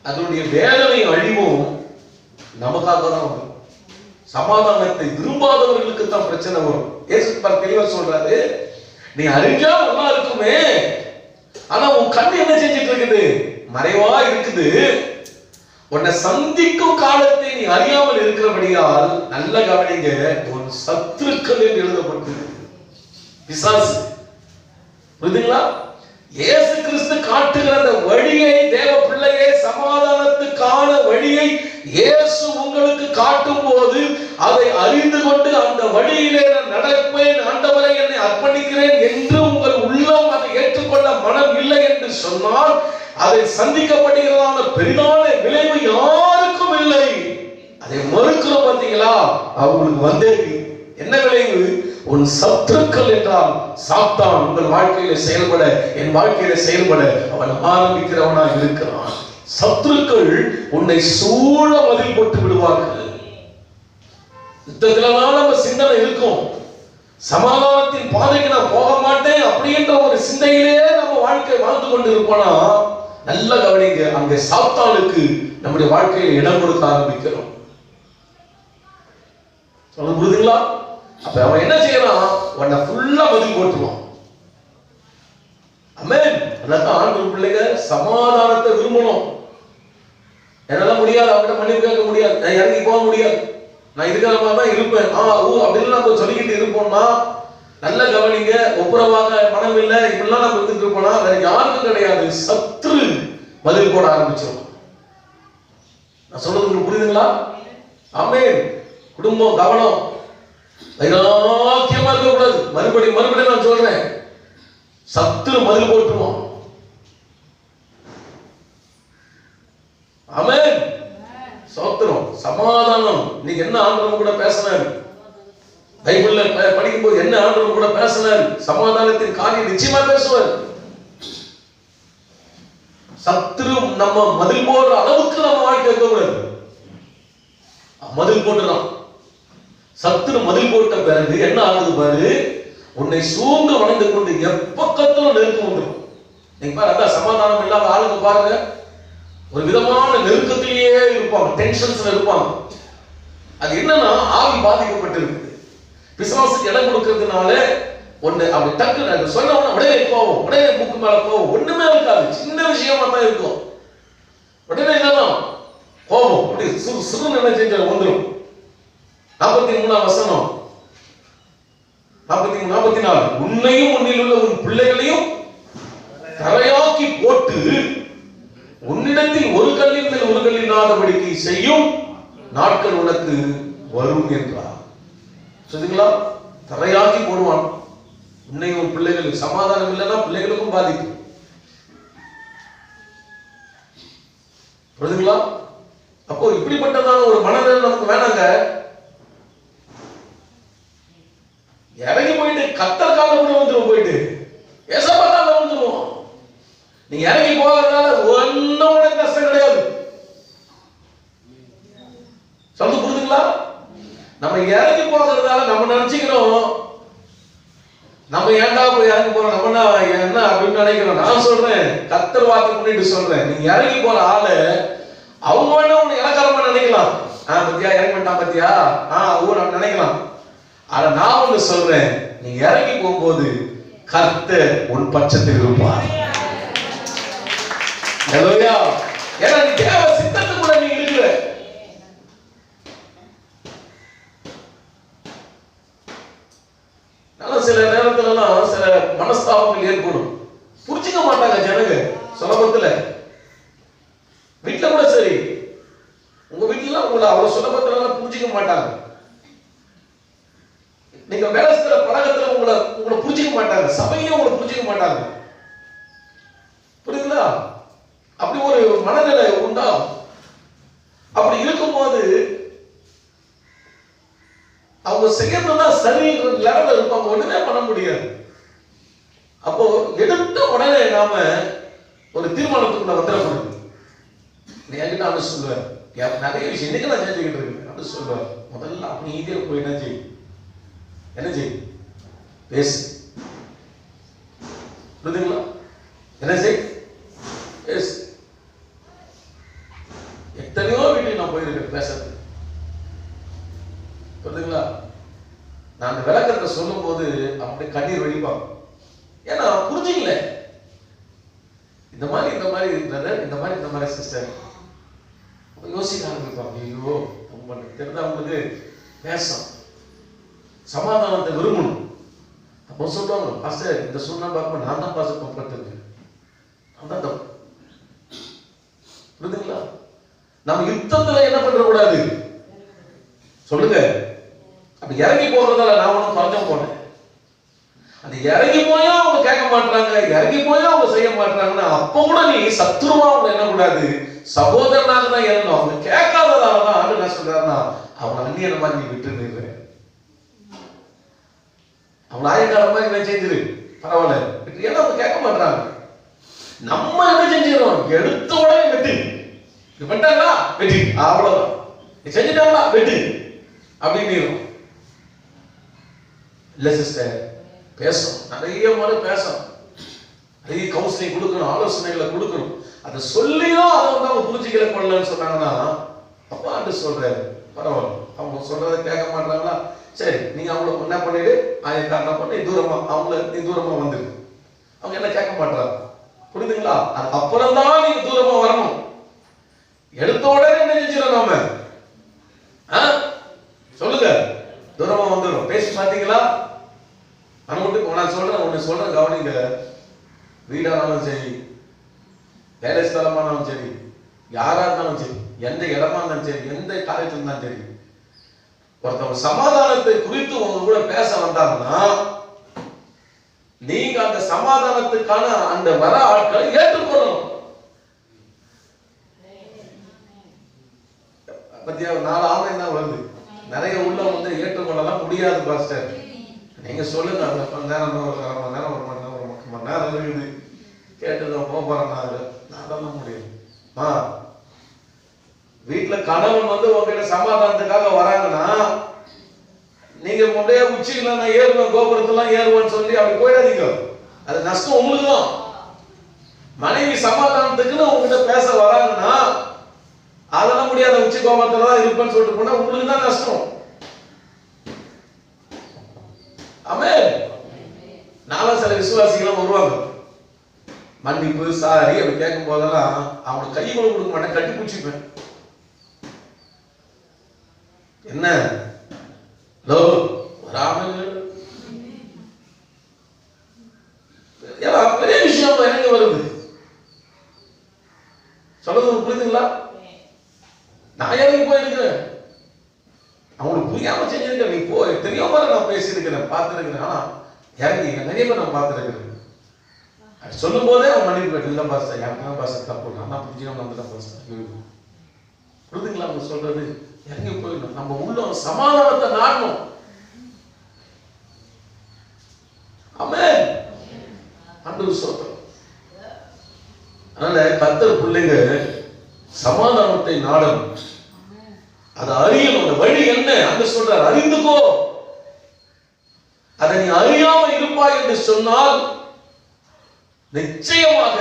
அதனுடைய வேதனை அழிவும் நமக்காக தான் வரும். சமாதானத்தை விரும்பாதவர்களுக்கு தான் பிரச்சனை வரும். இயேசு தெளிவா சொல்றாரு, நீ அறிஞ்சா நல்லா இருக்குமே, ஆனா உன் கண் என்ன செஞ்சிட்டு இருக்குது, மறைவா இருக்குது. உன்னை சந்திக்கும் காலத்தை நீ அறியாமல் இருக்கிறபடியால், நல்ல கவனிங்க, உன் சத்துருக்கள் எழுதப்பட்டது பிசாசு. புரியுதுங்களா? இயேசு கிறிஸ்து காட்டுகிற அந்த வழியை, தேவ பிள்ளையே, சமாதானத்துக்கான வழியை இயேசு உங்களுக்கு காட்டும் போது அதை அறிந்து கொண்டு அந்த வழியிலே நான் நடப்பேன், ஆண்டவரே என்னை அர்ப்பணிக்கிறேன் என்று உங்கள் உள்ளம் அதை ஏற்றுக்கொள்ள மனம் இல்லை என்று சொன்னால், அதை சந்திக்கப்படுகிறதான பெரிதான விளைவு யாருக்கும் இல்லை. அதை மறுக்கிறோம் பார்த்தீங்களா, அவங்களுக்கு வந்தே என்ன விளைவு? உன் சத்துருக்கள் என்றால் சாத்தான் உங்கள் வாழ்க்கையில செயல்பட, என் வாழ்க்கையில செயல்பட அவன் ஆரம்பிக்கிறவனா இருக்கிறான். சத்துருக்கள் உன்னை சூழ மதில் போட்டு விடுவார்கள். யுத்தத்துலதான் நம்ம சிந்தனை இருக்கும், சமாதானத்தின் பாதைக்கு நான் போக மாட்டேன் அப்படின்ற ஒரு சிந்தையிலே நம்ம வாழ்க்கை வாழ்ந்து கொண்டு இருப்போனா, நல்ல கவனிங்க, அங்க சாத்தானுக்கு நம்முடைய வாழ்க்கையில இடம் கொடுக்க ஆரம்பிக்கிறோம். சொல்ல புரியுதுங்களா? அப்ப அவன் என்ன செய்யறான், உன்னை ஃபுல்லா மதில் போட்டுருவான். ஆமென். அதான் ஆண்டவர் பிள்ளைங்க சமாதானத்தை விரும்பணும். என்னால முடியாது, அவன்கிட்ட மன்னிப்பு கேட்க முடியாது, நான் இறங்கி போக முடியாது, நான் இருக்கிற மாதிரி தான் இருப்பேன் அப்படின்னு நம்ம சொல்லிக்கிட்டு இருப்போம்னா, நல்ல கவனிங்க, ஒப்புரவாக மனம் இல்லை இப்படிலாம் நம்ம இருந்துட்டு இருப்போம்னா வேற யாருக்கும் கிடையாது, சத்துரு மதில் போட ஆரம்பிச்சிடும். நான் சொல்றது உங்களுக்கு புரியுதுங்களா? ஆமென். குடும்பம் கவனம், வைராக்கியமா இருக்கக்கூடாது. மறுபடியும் நான் சொல்றேன், சத்துரு மதில் போட்டுருவோம். ஆமென். சோத்திரம். சமாதானம். நீங்க என்ன ஆண்டவன் கூட பேசினாரு, பைபிள்ல படிக்கும்போது என்ன ஆண்டவன் கூட பேசினாரு, சமாதானத்தின் காரியம் நிச்சயமா பேசுவார். சத்துரு நம்ம மதில் போடுற அளவுக்கு நம்ம வாழ்க்கை இருக்கக்கூடாது. மதில் போட்டுறான். சத்துரு மதில் போட்ட பிறகு என்ன ஆகுது பாரு, உன்னை சூழ்ந்து வளைந்து கொண்டு எப்பக்கத்திலும் நெருக்கம் வந்துடும். நீங்க பாரு, அதான் சமாதானம் இல்லாத ஆளுங்க பாருங்க, ஒரு விதமான நெருக்கத்திலேயே இருப்பாங்க, டென்ஷன்ஸ்ல இருப்பாங்க. அது என்னன்னா ஆவி பாதிக்கப்பட்டிருக்கு. பிசாசுக்கு இடம் கொடுக்கறதுனால ஒண்ணு அப்படி டக்கு சொன்ன உடனே கோவம், உடனே மூக்கு மேல கோவம், ஒண்ணுமே இருக்காது, சின்ன விஷயமா தான் இருக்கும். உடனே என்னதான் கோபம் அப்படி சிறு என்ன செஞ்ச வந்துடும். 43 வசனம், 44, உன்னையும் உன்னில் உள்ள உன் பிள்ளைகளையும் கரையாக்கி போட்டு உன்னிடத்தில் ஒரு கல்லின் மேல் ஒரு கல் இல்லாதபடிக்கு செய்யும் நாட்கள் உனக்கு வரும் என்றார். சரிங்களா? தரையாக்கி போடுவான். உன்னையும் பிள்ளைகளுக்கு சமாதானம் இல்லைன்னா பிள்ளைகளுக்கும் பாதிக்கும். புரியுதுங்களா? அப்போ இப்படிப்பட்டதான ஒரு மனநிலை நமக்கு வேணாங்க. இறங்கி போயிட்டு கத்தர் கால கூட வந்துடும், போயிட்டு ஏசப்பா கால வந்துடும். நீ இறங்கி போகிறதுனால ஒன்னும் உனக்கு கஷ்டம் கிடையாது. சொல்ல புரியுதுங்களா? நம்ம இறங்கி போகிறதுனால நம்ம நினைச்சுக்கிறோம், நம்ம ஏன்டா போய் இறங்கி போறோம், நம்ம என்ன அப்படின்னு நினைக்கிறோம். நான் சொல்றேன், கத்தர் வாக்கு முன்னிட்டு சொல்றேன், நீங்க இறங்கி போற ஆளு அவங்க வேணா உன்னை இலக்காரமா நினைக்கலாம். பத்தியா இறங்கி பண்ணிட்டான் பத்தியா, ஊர் நினைக்கலாம். ஆனா நான் ஒண்ணு சொல்றேன், நீ இறங்கி போகும்போது கர்த்தர் உன் பட்சத்தில் இருப்பார். ஏன்னா நீ தேவ சித்தத்துக்குள்ள நீ இருக்கிற. சில நேரத்துல எல்லாம் சில மனஸ்தாபங்கள் ஏற்படும், புரிஞ்சுக்க மாட்டாங்க ஜனங்க சுலபத்துல. வீட்டுல கூட சரி, உங்க வீட்டுல உங்களை அவ்வளவு சுலபத்துல புரிஞ்சுக்க மாட்டாங்க. நீங்க வேலை செய்யற பழக்கத்துல உங்களை புரிஞ்சுக்க மாட்டாங்க, சபையில உங்களை புரிஞ்சுக்க மாட்டாங்க. புரியுதுங்களா? அப்படி ஒரு மனநிலை உண்டா? அப்படி இருக்கும்போது அவங்க செய்யறதுனா சரி லெவல்ல இருப்பாங்க, ஒண்ணுமே பண்ண முடியாது. அப்போ எடுத்த உடனே நாம ஒரு தீர்மானத்துக்குள்ள வந்துடக்கூடாது. நீ என்கிட்ட அப்படி சொல்லுவேன், நிறைய விஷயம் இன்னைக்கு நான் செஞ்சுக்கிட்டு இருக்கேன் அப்படி சொல்லுவேன். முதல்ல அப்படி ஈஸியா போய் என்ன செய் பேசு. புரியுதுங்களா? என்ன செய் பேசு. எத்தனையோ வீட்டுக்கு நான் போயிருக்கேன் பேசுறது. புரியுதுங்களா? நான் அந்த விளக்கத்தை சொல்லும் போது அப்படி கண்ணீர் வெடிப்பாங்க. ஏன்னா புரிஞ்சுக்கல. இந்த மாதிரி சிஸ்டர் யோசிக்க ஆரம்பிப்பாங்க. ஐயோ ரொம்ப தெரிஞ்சவங்களுக்கு பேசும், சமாதானத்தை விரும்பணும். அப்போ சொல்லுவாங்க, பாஸ்டர் இந்த சொன்னா பார்க்க நான் தான் பாஸ்டர் கம்ஃபர்ட், அதான். புரியுதுங்களா? நம்ம யுத்தத்துல என்ன பண்ற கூடாது சொல்லுங்க. அப்படி இறங்கி போறதால நான் ஒன்னும் குறைஞ்ச போனேன். அந்த இறங்கி போயா அவங்க கேட்க மாட்டாங்க, இறங்கி போயா அவங்க செய்ய மாட்டாங்கன்னா அப்ப கூட நீ சத்துருவா அவங்க என்ன கூடாது, சகோதரனாக தான் இறங்கணும். அவங்க கேட்காததாலதான் ஆண்டு என்ன சொல்றாருன்னா, அவனை அந்நியன மாதிரி நீ விட்டு நிறுவ, அவன் ஆயக்கார மாதிரி என்ன செஞ்சிரு பரவாயில்ல, ஏன்னா அவங்க கேட்க மாட்டாங்க. நம்ம என்ன செஞ்சிடறோம், எடுத்த உடனே வெட்டு, பண்ணிட்டாங்களா வெட்டி, அவ்வளவுதான், செஞ்சுட்டாங்களா வெட்டு அப்படின்னு. இல்ல சிஸ்டர் பேசும், நிறைய முறை பேசும், நிறைய கவுன்சிலிங் கொடுக்கணும், ஆலோசனைகளை கொடுக்கணும். அதை சொல்லியும் அதை வந்து அவங்க புரிஞ்சுக்கல கொள்ளலன்னு சொன்னாங்கன்னா அப்பா ஆண்டு சொல்றாரு பரவாயில்ல, அவங்க சொல்றதை கேட்க மாட்டாங்களா, சரி நீங்க அவங்கள என்ன பண்ணிடு, ஆயக்காரனா பண்ணி தூரமா அவங்கள நீ தூரமா வந்துரு, அவங்க என்ன கேட்க மாட்டாங்க. புரியுதுங்களா? அதுக்கு அப்புறம் தான் நீங்க தூரமா வரணும். எடுத்த உடனே என்ன செஞ்சிடும் நாம சொல்லுங்க, தூரமா வந்துடும். பேசி பார்த்தீங்களா? நான் சொல்றேன் கவனிங்க. வீடானாலும் சரி, வேலை ஸ்தலமானாலும் சரி, யாரா இருந்தாலும் சரி, எந்த இடமா இருந்தாலும் சரி, எந்த காரியத்துல இருந்தாலும் சரி, ஒருத்தவங்க சமாதானத்தை குறித்து உங்க கூட பேச வந்தாங்கன்னா நீங்க அந்த சமாதானத்துக்கான அந்த வர ஆட்களை ஏற்றுக்கொள்ளணும். பத்தியா 4 ஆன்லைன் தான் வருது. நிறைய உள்ள வந்து ஏற்றுக்கொள்ளலாம் முடியாது பாஸ்டர். நீங்க சொல்லுங்க, அந்த கொஞ்ச நேரம் ஒரு 1/2 மணி நேரம் 1 மணி நேரம் 1 மணி நேரம் இருக்குது கேட்டுதான் போறேன். நான் அதெல்லாம் முடியாது. வீட்டுல கணவன் வந்து உங்ககிட்ட சமாதானத்துக்காக வராங்கன்னா நீங்க அப்படியே உச்சியில நான் ஏறுவேன் கோபுரத்தெல்லாம் ஏறுவேன்னு சொல்லி அப்படி போயிடாதீங்க. அது நஷ்டம் உங்களுக்கு தான். மனைவி சமாதானத்துக்குன்னு உங்ககிட்ட பேச வராங்கன்னா அதெல்லாம் முடியாத உச்சி கோபுரத்துல தான் இருப்பேன்னு சொல்லிட்டு போனா உங்களுக்கு தான் நஷ்டம். ஆமென். நானும் சில விசுவாசிகள் வருவாங்க, மன்னிப்பு சாரி அப்படி கேட்கும் போதெல்லாம் அவங்களுக்கு கை கூட கொடுக்க மாட்டேன், கட்டி பிடிச்சிப்பேன். என்ன லோ பெரிய விஷயம் இறங்கி வருது. சொல்றது புரியுதுங்களா? நான் இறங்கி போயிருக்கிறேன், அவங்களுக்கு புரியாம செஞ்சிருக்கேன். நீ போய் தெரியாம நான் பேசியிருக்கிறேன், பார்த்துருக்கிறேன். ஆனா இறங்கி நிறைய பேர் நான் பார்த்துருக்கிறேன். சொல்லும் போதே அவன் மன்னிப்பு கேட்டு இல்லை பாஸ்டர் யாருக்கா பாஸ்டர் தப்பு நான் புரிஞ்சுக்காம வந்துட்டேன் பாஸ்டர். புரியுதுங்களா அவங்க சொல்றது? இறங்கி போயிடணும். நம்ம உள்ள சமாதானத்தை நாடணும். ஆமென். ஆண்டவர் ஸ்தோத்திரம். அதனால கர்த்தர் பிள்ளைங்க சமாதானத்தை நாடணும். அதை அறியணும். அந்த வழி என்ன அங்க சொல்றார், அறிந்துக்கோ. அதை நீ அறியாம இருப்பாய் என்று சொன்னால் நிச்சயமாக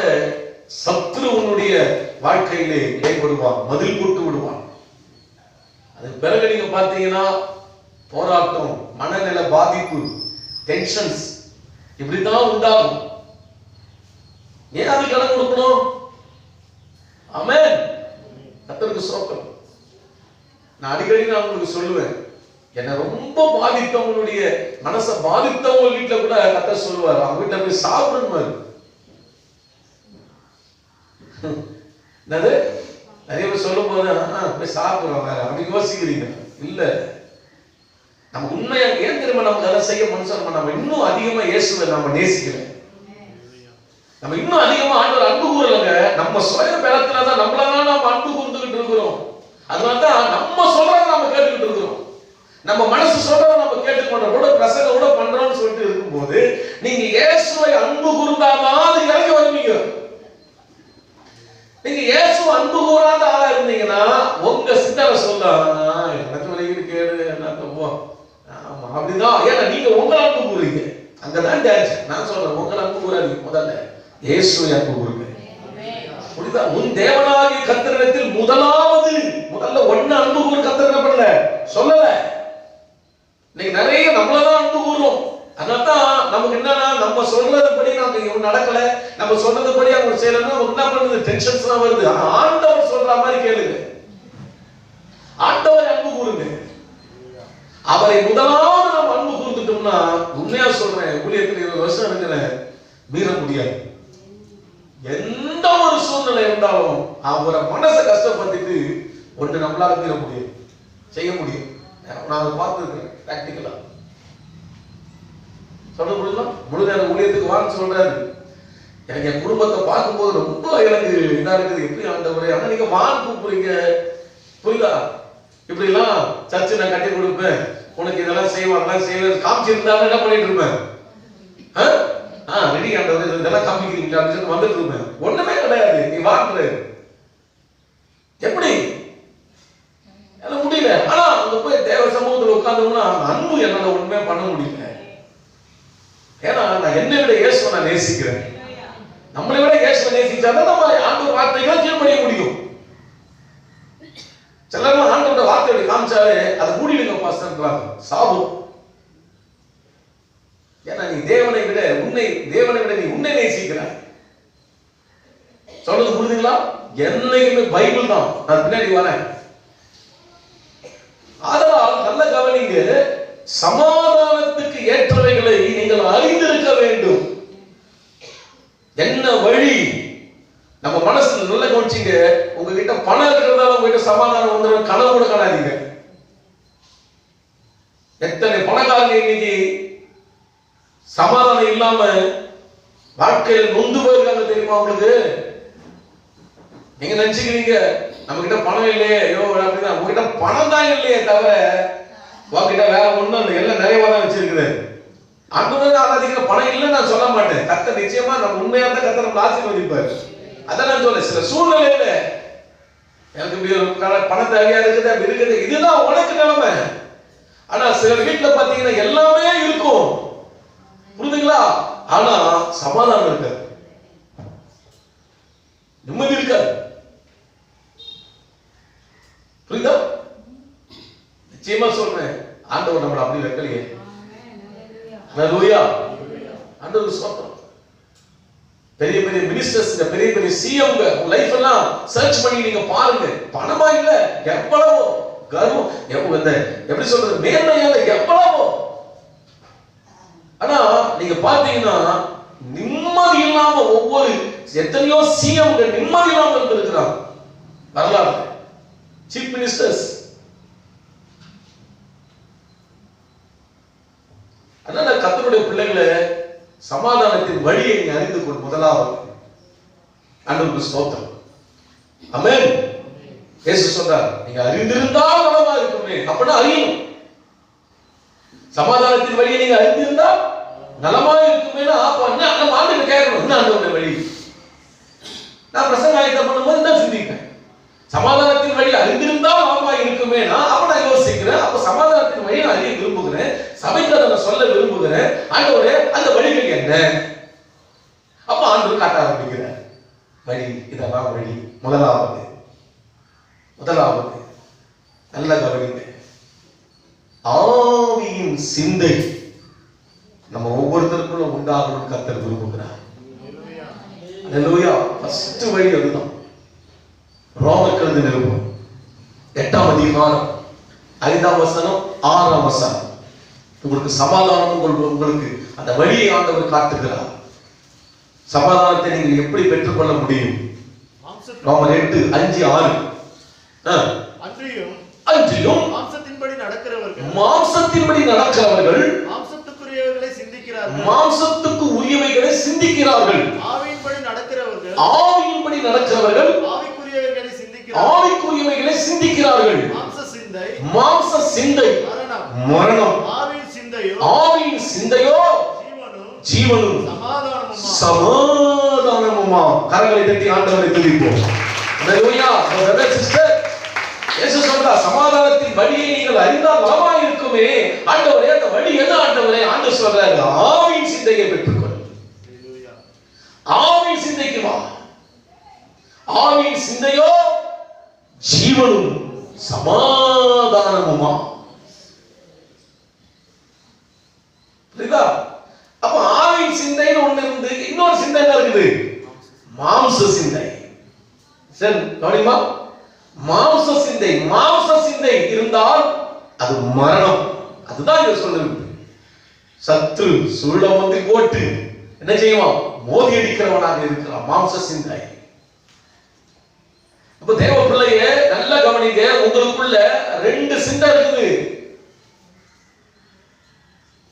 சத்ரு உன்னுடைய வாழ்க்கையிலே ஏற்படுவான், மதில் போட்டு விடுவான். அதுக்கு பிறகு நீங்க பார்த்தீங்கன்னா போராட்டம், மனநல பாதிப்பு, டென்ஷன்ஸ் இப்படித்தான் உண்டாகும். ஏன் அது கடன் கொடுக்கணும்? ஆமென். கர்த்தருக்கு ஸ்தோத்திரம். நான் அடிக்கடி உங்களுக்கு சொல்லுவேன், என்னை ரொம்ப பாதித்தவங்களுடைய மனசை பாதித்தவங்க வீட்டுல கூட கர்த்தர் சொல்லுவார், அவங்க வீட்டுல போய் சாப்பிடணும். என்னது நிறைய பேர் சொல்லும் போது போய் சாப்பிடுறோம் வேற அப்படி யோசிக்கிறீங்க. இல்ல, நம்ம உண்மையா ஏன் தெரியுமா நமக்கு அதை செய்ய மனுஷன் நம்ம இன்னும் அதிகமா இயேசுவை நம்ம நேசிக்கிறோம். நம்ம இன்னும் அதிகமா ஆண்டவர் அன்பு கூறலங்க. நம்ம சுய பலத்துலதான் நம்மளதான் நம்ம அன்பு கூர்ந்துகிட்டு இருக்கிறோம். அதனாலதான் நம்ம சொல்றத நம்ம கேட்டுக்கிட்டு இருக்கிறோம். நம்ம மனசு சொல்றத நம்ம கேட்டுக்கொண்ட கூட பிரசங்க கூட பண்றோம்னு சொல்லிட்டு இருக்கும்போது நீங்க இயேசுவை அன்பு கூர்ந்தாதான் அது இறங்கி வருவீங்க. நீங்க இயேசு அன்பு கூறாத ஆளா இருந்தீங்கன்னா உங்க சிந்தனை சொல்லலாம் எனக்கு வரைக்கும் கேடு என்ன போ. ஆமா அப்படிதான். ஏன்னா நீங்க உங்களை அன்பு கூறுறீங்க. அங்கதான் டான்ஸ். நான் சொல்றேன், உங்களை அன்பு கூறாதீங்க, முதல்ல இயேசுவை அன்பு கூறுங்க. புரியுதா? உன் தேவனாகிய கர்த்தரிடத்தில் முதல்ல ஒண்ணு அன்பு கூறு. கர்த்தர் என்ன பண்ணல சொல்லல. இன்னைக்கு நிறைய நம்மளதான் அன்பு கூறுறோம். அதனால்தான் நமக்கு என்னன்னா நம்ம சொல்றதுபடி நமக்கு நடக்கல, நம்ம சொல்றதுபடி அவங்க செய்யலன்னா நமக்கு என்ன பண்ணுது, டென்ஷன்ஸ் தான் வருது. ஆனா ஆண்டவர் சொல்ற மாதிரி கேளுங்க, ஆண்டவரை அன்பு கூறுங்க. அவரை முதலாவது நம்ம அன்பு கூர்ந்துட்டோம்னா உண்மையா சொல்றேன், ஊழியத்தில் 20 வருஷம் இருக்கிறேன், மீற முடியாது. எந்த ஒரு சூழ்நிலை இருந்தாலும் அவரை மனசை கஷ்டப்பட்டுட்டு ஒன்று நம்மளால மீற முடியும், செய்ய முடியும். நான் பார்த்துருக்கேன் பிராக்டிக்கலா. சொல்ல முடியுமா? முழு நேர ஊழியத்துக்கு வான்னு சொல்றாரு. எனக்கு என் குடும்பத்தை பார்க்கும்போது ரொம்ப எனக்கு இதா இருக்குது. எப்படி ஆண்டவரே, ஆனா நீங்க வான் கூப்பிடுறீங்க, புரியுதா? இப்படி எல்லாம் சர்ச்சு நான் கட்டி கொடுப்பேன், உனக்கு இதெல்லாம் செய்வேன் அதெல்லாம் செய்வேன் காமிச்சிருந்தாலும் என்ன பண்ணிட்டு இருப்பேன்? ரெடி ஆண்டவரே இதெல்லாம் காமிக்கிறீங்களா அப்படின்னு சொல்லி வந்துட்டு இருப்பேன். ஒண்ணுமே கிடையாது. நீ வாங்குற எப்படி முடியல. ஆனா அங்க போய் தேவ சமூகத்தில் உட்கார்ந்தோம்னா அன்பு என்னால ஒண்ணுமே பண்ண முடியல. ஏன்னா நான் என்னை விட இயேசுவை நான் நேசிக்கிறேன். நம்மளை விட இயேசுவை நேசிச்சாதான் நம்ம ஆண்டவர் வார்த்தைகளை கீழ்ப்படிய முடியும். சிலர் ஆண்டவரோட வார்த்தையை காமிச்சாலே அதை மூடிடுங்க பாஸ்டர் சாபம். ஏன்னா நீ தேவனை விட நீ உன்னை நேசிக்கிறாய். சொல்றது புரியுதுங்களா? என்னைக்குமே பைபிள் தான். நான் பின்னாடி வரேன். அதனால் நல்ல கவனிங்க, சமாதானத்துக்கு ஏற்றவைகளை நீங்கள் அறிந்திருக்க வேண்டும். என்ன வழி? நம்ம மனசுல நல்ல கவனிச்சிங்க. உங்ககிட்ட பணம் இருக்கிறதால உங்ககிட்ட சமாதானம் வந்துடும் கனவு கூட காணாதீங்க. எத்தனை பணக்காரங்க இன்னைக்கு சமாதானம் இல்லாம வாழ்க்கையில நொந்து போயிருக்காங்க தெரியுமா உங்களுக்கு? நீங்க நினைச்சுக்கிறீங்க நம்ம கிட்ட பணம் இல்லையே, ஐயோ அப்படிதான். உங்ககிட்ட பணம் தான் இல்லையே தவிர உங்ககிட்ட வேற ஒண்ணும் இல்லை, எல்லாம் நிறைய தான் வச்சிருக்குது. அன்புடன் ஆராதிக்கிற பணம் இல்லைன்னு நான் சொல்ல மாட்டேன். கர்த்தர் நிச்சயமா நம்ம உண்மையா தான் கர்த்தர் நம்ம ஆசீர்வதிப்பார். அதான் நான் சொல்ல, சில சூழ்நிலையில எனக்கு இப்படி ஒரு பணம் தேவையா இருக்குது, அப்படி இருக்குது, இதுதான் உனக்கு நிலைமை. ஆனா சில வீட்டுல பாத்தீங்கன்னா எல்லாமே இருக்கும், புரியுதுங்களா? ஆனா சமாதானம் இருக்காது, நிம்மதி இருக்காது. புரியுதா? நிச்சயமா சொல்றேன், ஆண்டவர் நம்மள அப்படி வைக்கலையே. ஹல்லேலூயா, ஆண்டவர் ஸ்தோத்திரம். பெரிய பெரிய மினிஸ்டர்ஸ், பெரிய பெரிய சிஎம் லைஃப் எல்லாம் சர்ச் பண்ணி நீங்க பாருங்க. பணமா இல்ல, எவ்வளவோ கர்வம், எப்படி சொல்றது, மேன்மையால எவ்வளவோ. ஆனா நீங்க பாத்தீங்கன்னா நிம்மதி இல்லாம ஒவ்வொரு எத்தனையோ சிஎம் நிம்மதி இல்லாம இருந்திருக்கிறாங்க வரலாறு. Chief ministers. அதனால கர்த்தருடைய பிள்ளைகளை சமாதானத்தின் வழியை நீங்க அறிந்து கொள். முதலாவது ஆண்டவருக்கு ஸ்தோத்திரம். ஆமென். இயேசு சொல்றார், நீங்க அறிந்திருந்தால் நலமா இருக்குமே. அப்படின்னா அறியணும், சமாதானத்தின் வழியை நீங்க அறிந்திருந்தால் நலமா இருக்குமே. அப்ப நம்ம ஆண்டவரை கேட்கணும், என்ன ஆண்டவருடைய வழி? நான் பிரசங்க ஆயத்தம் பண்ணும்போது என்ன சிந்திப்பேன், சமாதானத்தின் வழி அறிந்திருந்தால் நலமா இருக்குமேனா அப்ப நான் யோசிக்கிறேன். அப்ப சமாதானத்தின் வழியை நான் அறிய விரும்புகிறேன், சபைக்கு அதை நான் சொல்ல விரும்புகிறேன். ஆண்டவரே அந்த வழிகள் என்ன? அப்ப ஆண்டவர் காட்ட ஆரம்பிக்கிறார் வழி. இதெல்லாம் வழி. முதலாவது நல்ல கவனிங்க, ஆவியின் சிந்தை நம்ம ஒவ்வொருத்தருக்குள்ள உண்டாகணும் கர்த்தர் விரும்புகிறார். ஹல்லேலூயா. ஃபர்ஸ்ட் வழி அதுதான். ரோமர் எழுதின நிருபம் 8ஆம் அதிகாரம் 5ஆம் வசனம் 6ஆம் வசனம். உங்களுக்கு சமாதானம், உங்களுக்கு அந்த வழியை ஆண்டவர் காட்டுகிறார். சமாதானத்தை நீங்கள் எப்படி பெற்றுக்கொள்ள முடியும்? ரோமர் 8:5-6. அன்றியும் மாம்சத்தின்படி நடக்கிறவர்கள் மாம்சத்துக்கு உரியவைகளை சிந்திக்கிறார்கள். ஆவியின்படி நடக்கிறவர்கள் ஆவிக்குரியவைகளை சிந்திக்கிறார்கள். மாம்ச சிந்தை மரணம், ஆவியின் சிந்தையோ ஜீவனும் சமாதானமுமா. கரங்களை தட்டி ஆண்டவரை துதிப்போம். ஹல்லேலூயா. பிரதர் சிஸ்டர், இயேசு சொல்றார், சமாதானத்தின் வழியை நீங்கள் அறிந்தால் நலமாய் இருக்குமே. ஆண்டவரே அந்த வழி எது ஆண்டவரே? ஆண்டவர் சொல்றாரு, ஆவியின் சிந்தையை பெற்றுக்கொள். ஆவியின் சிந்தைக்கு வா. ஆவியின் சிந்தையோ ஜீவனும் சமாதானமுமா. புரியுதா? அப்ப ஆவியின் சிந்தைன்னு ஒண்ணு இருந்து இன்னொரு சிந்தை என்ன இருக்குது? மாம்ச சிந்தை. சரி கவனிமா, மாம்ச சிந்தை இருந்தால் அது மரணம். அதுதான் இங்க சொல்லுது. சத்ரு சுள்ளம் வந்து போட்டு என்ன செய்வான்? மோதி அடிக்கிறவனாக இருக்கிறான். மாம்ச சிந்தை. அப்ப தேவ பிள்ளையே நல்ல கவனிங்க, உங்களுக்குள்ள 2 சிந்தை இருக்குது.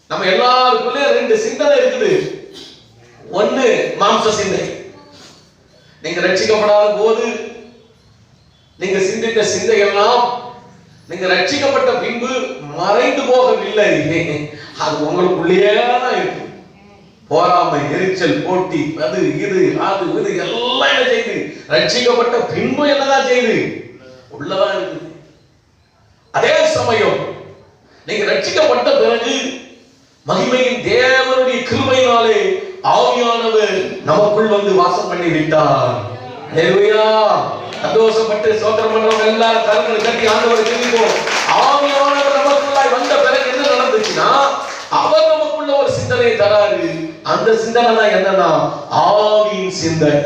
நம்ம எல்லாருக்குள்ள 2 சிந்தனை இருக்குது. ஒண்ணு மாம்ச சிந்தை. நீங்க ரட்சிக்கப்படாத போது நீங்க சிந்தித்த சிந்தையெல்லாம் நீங்க ரட்சிக்கப்பட்ட பின்பு மறைந்து போகவில்லை, அது உங்களுக்குள்ளேயே தான் இருக்கு. போராமை, எரிச்சல், போட்டி, அது இது எல்லாம் என்ன செய்யுது? ரட்சிக்கப்பட்ட பின்பு என்னதான் செய்யுது? உள்ளதான் இருக்குது. அதே சமயம் நீங்க ரட்சிக்கப்பட்ட பிறகு மகிமையின் தேவனுடைய கிருபையினாலே ஆவியானவர் நமக்குள் வந்து வாசம் பண்ணி விட்டார். ஹல்லேலூயா. சந்தோஷப்பட்டு ஸ்தோத்திரம் பண்றவங்க எல்லாரும் கரங்களை தட்டி ஆண்டவரை துதிப்போம். ஆவியானவர் நமக்குள்ளாய் வந்த பிறகு என்ன நடந்துச்சுன்னா, அவர் நமக்குள்ள ஒரு சிந்தனை தராரு. அந்த சிந்தனை தான் என்னன்னா, ஆவியின் சிந்தனை.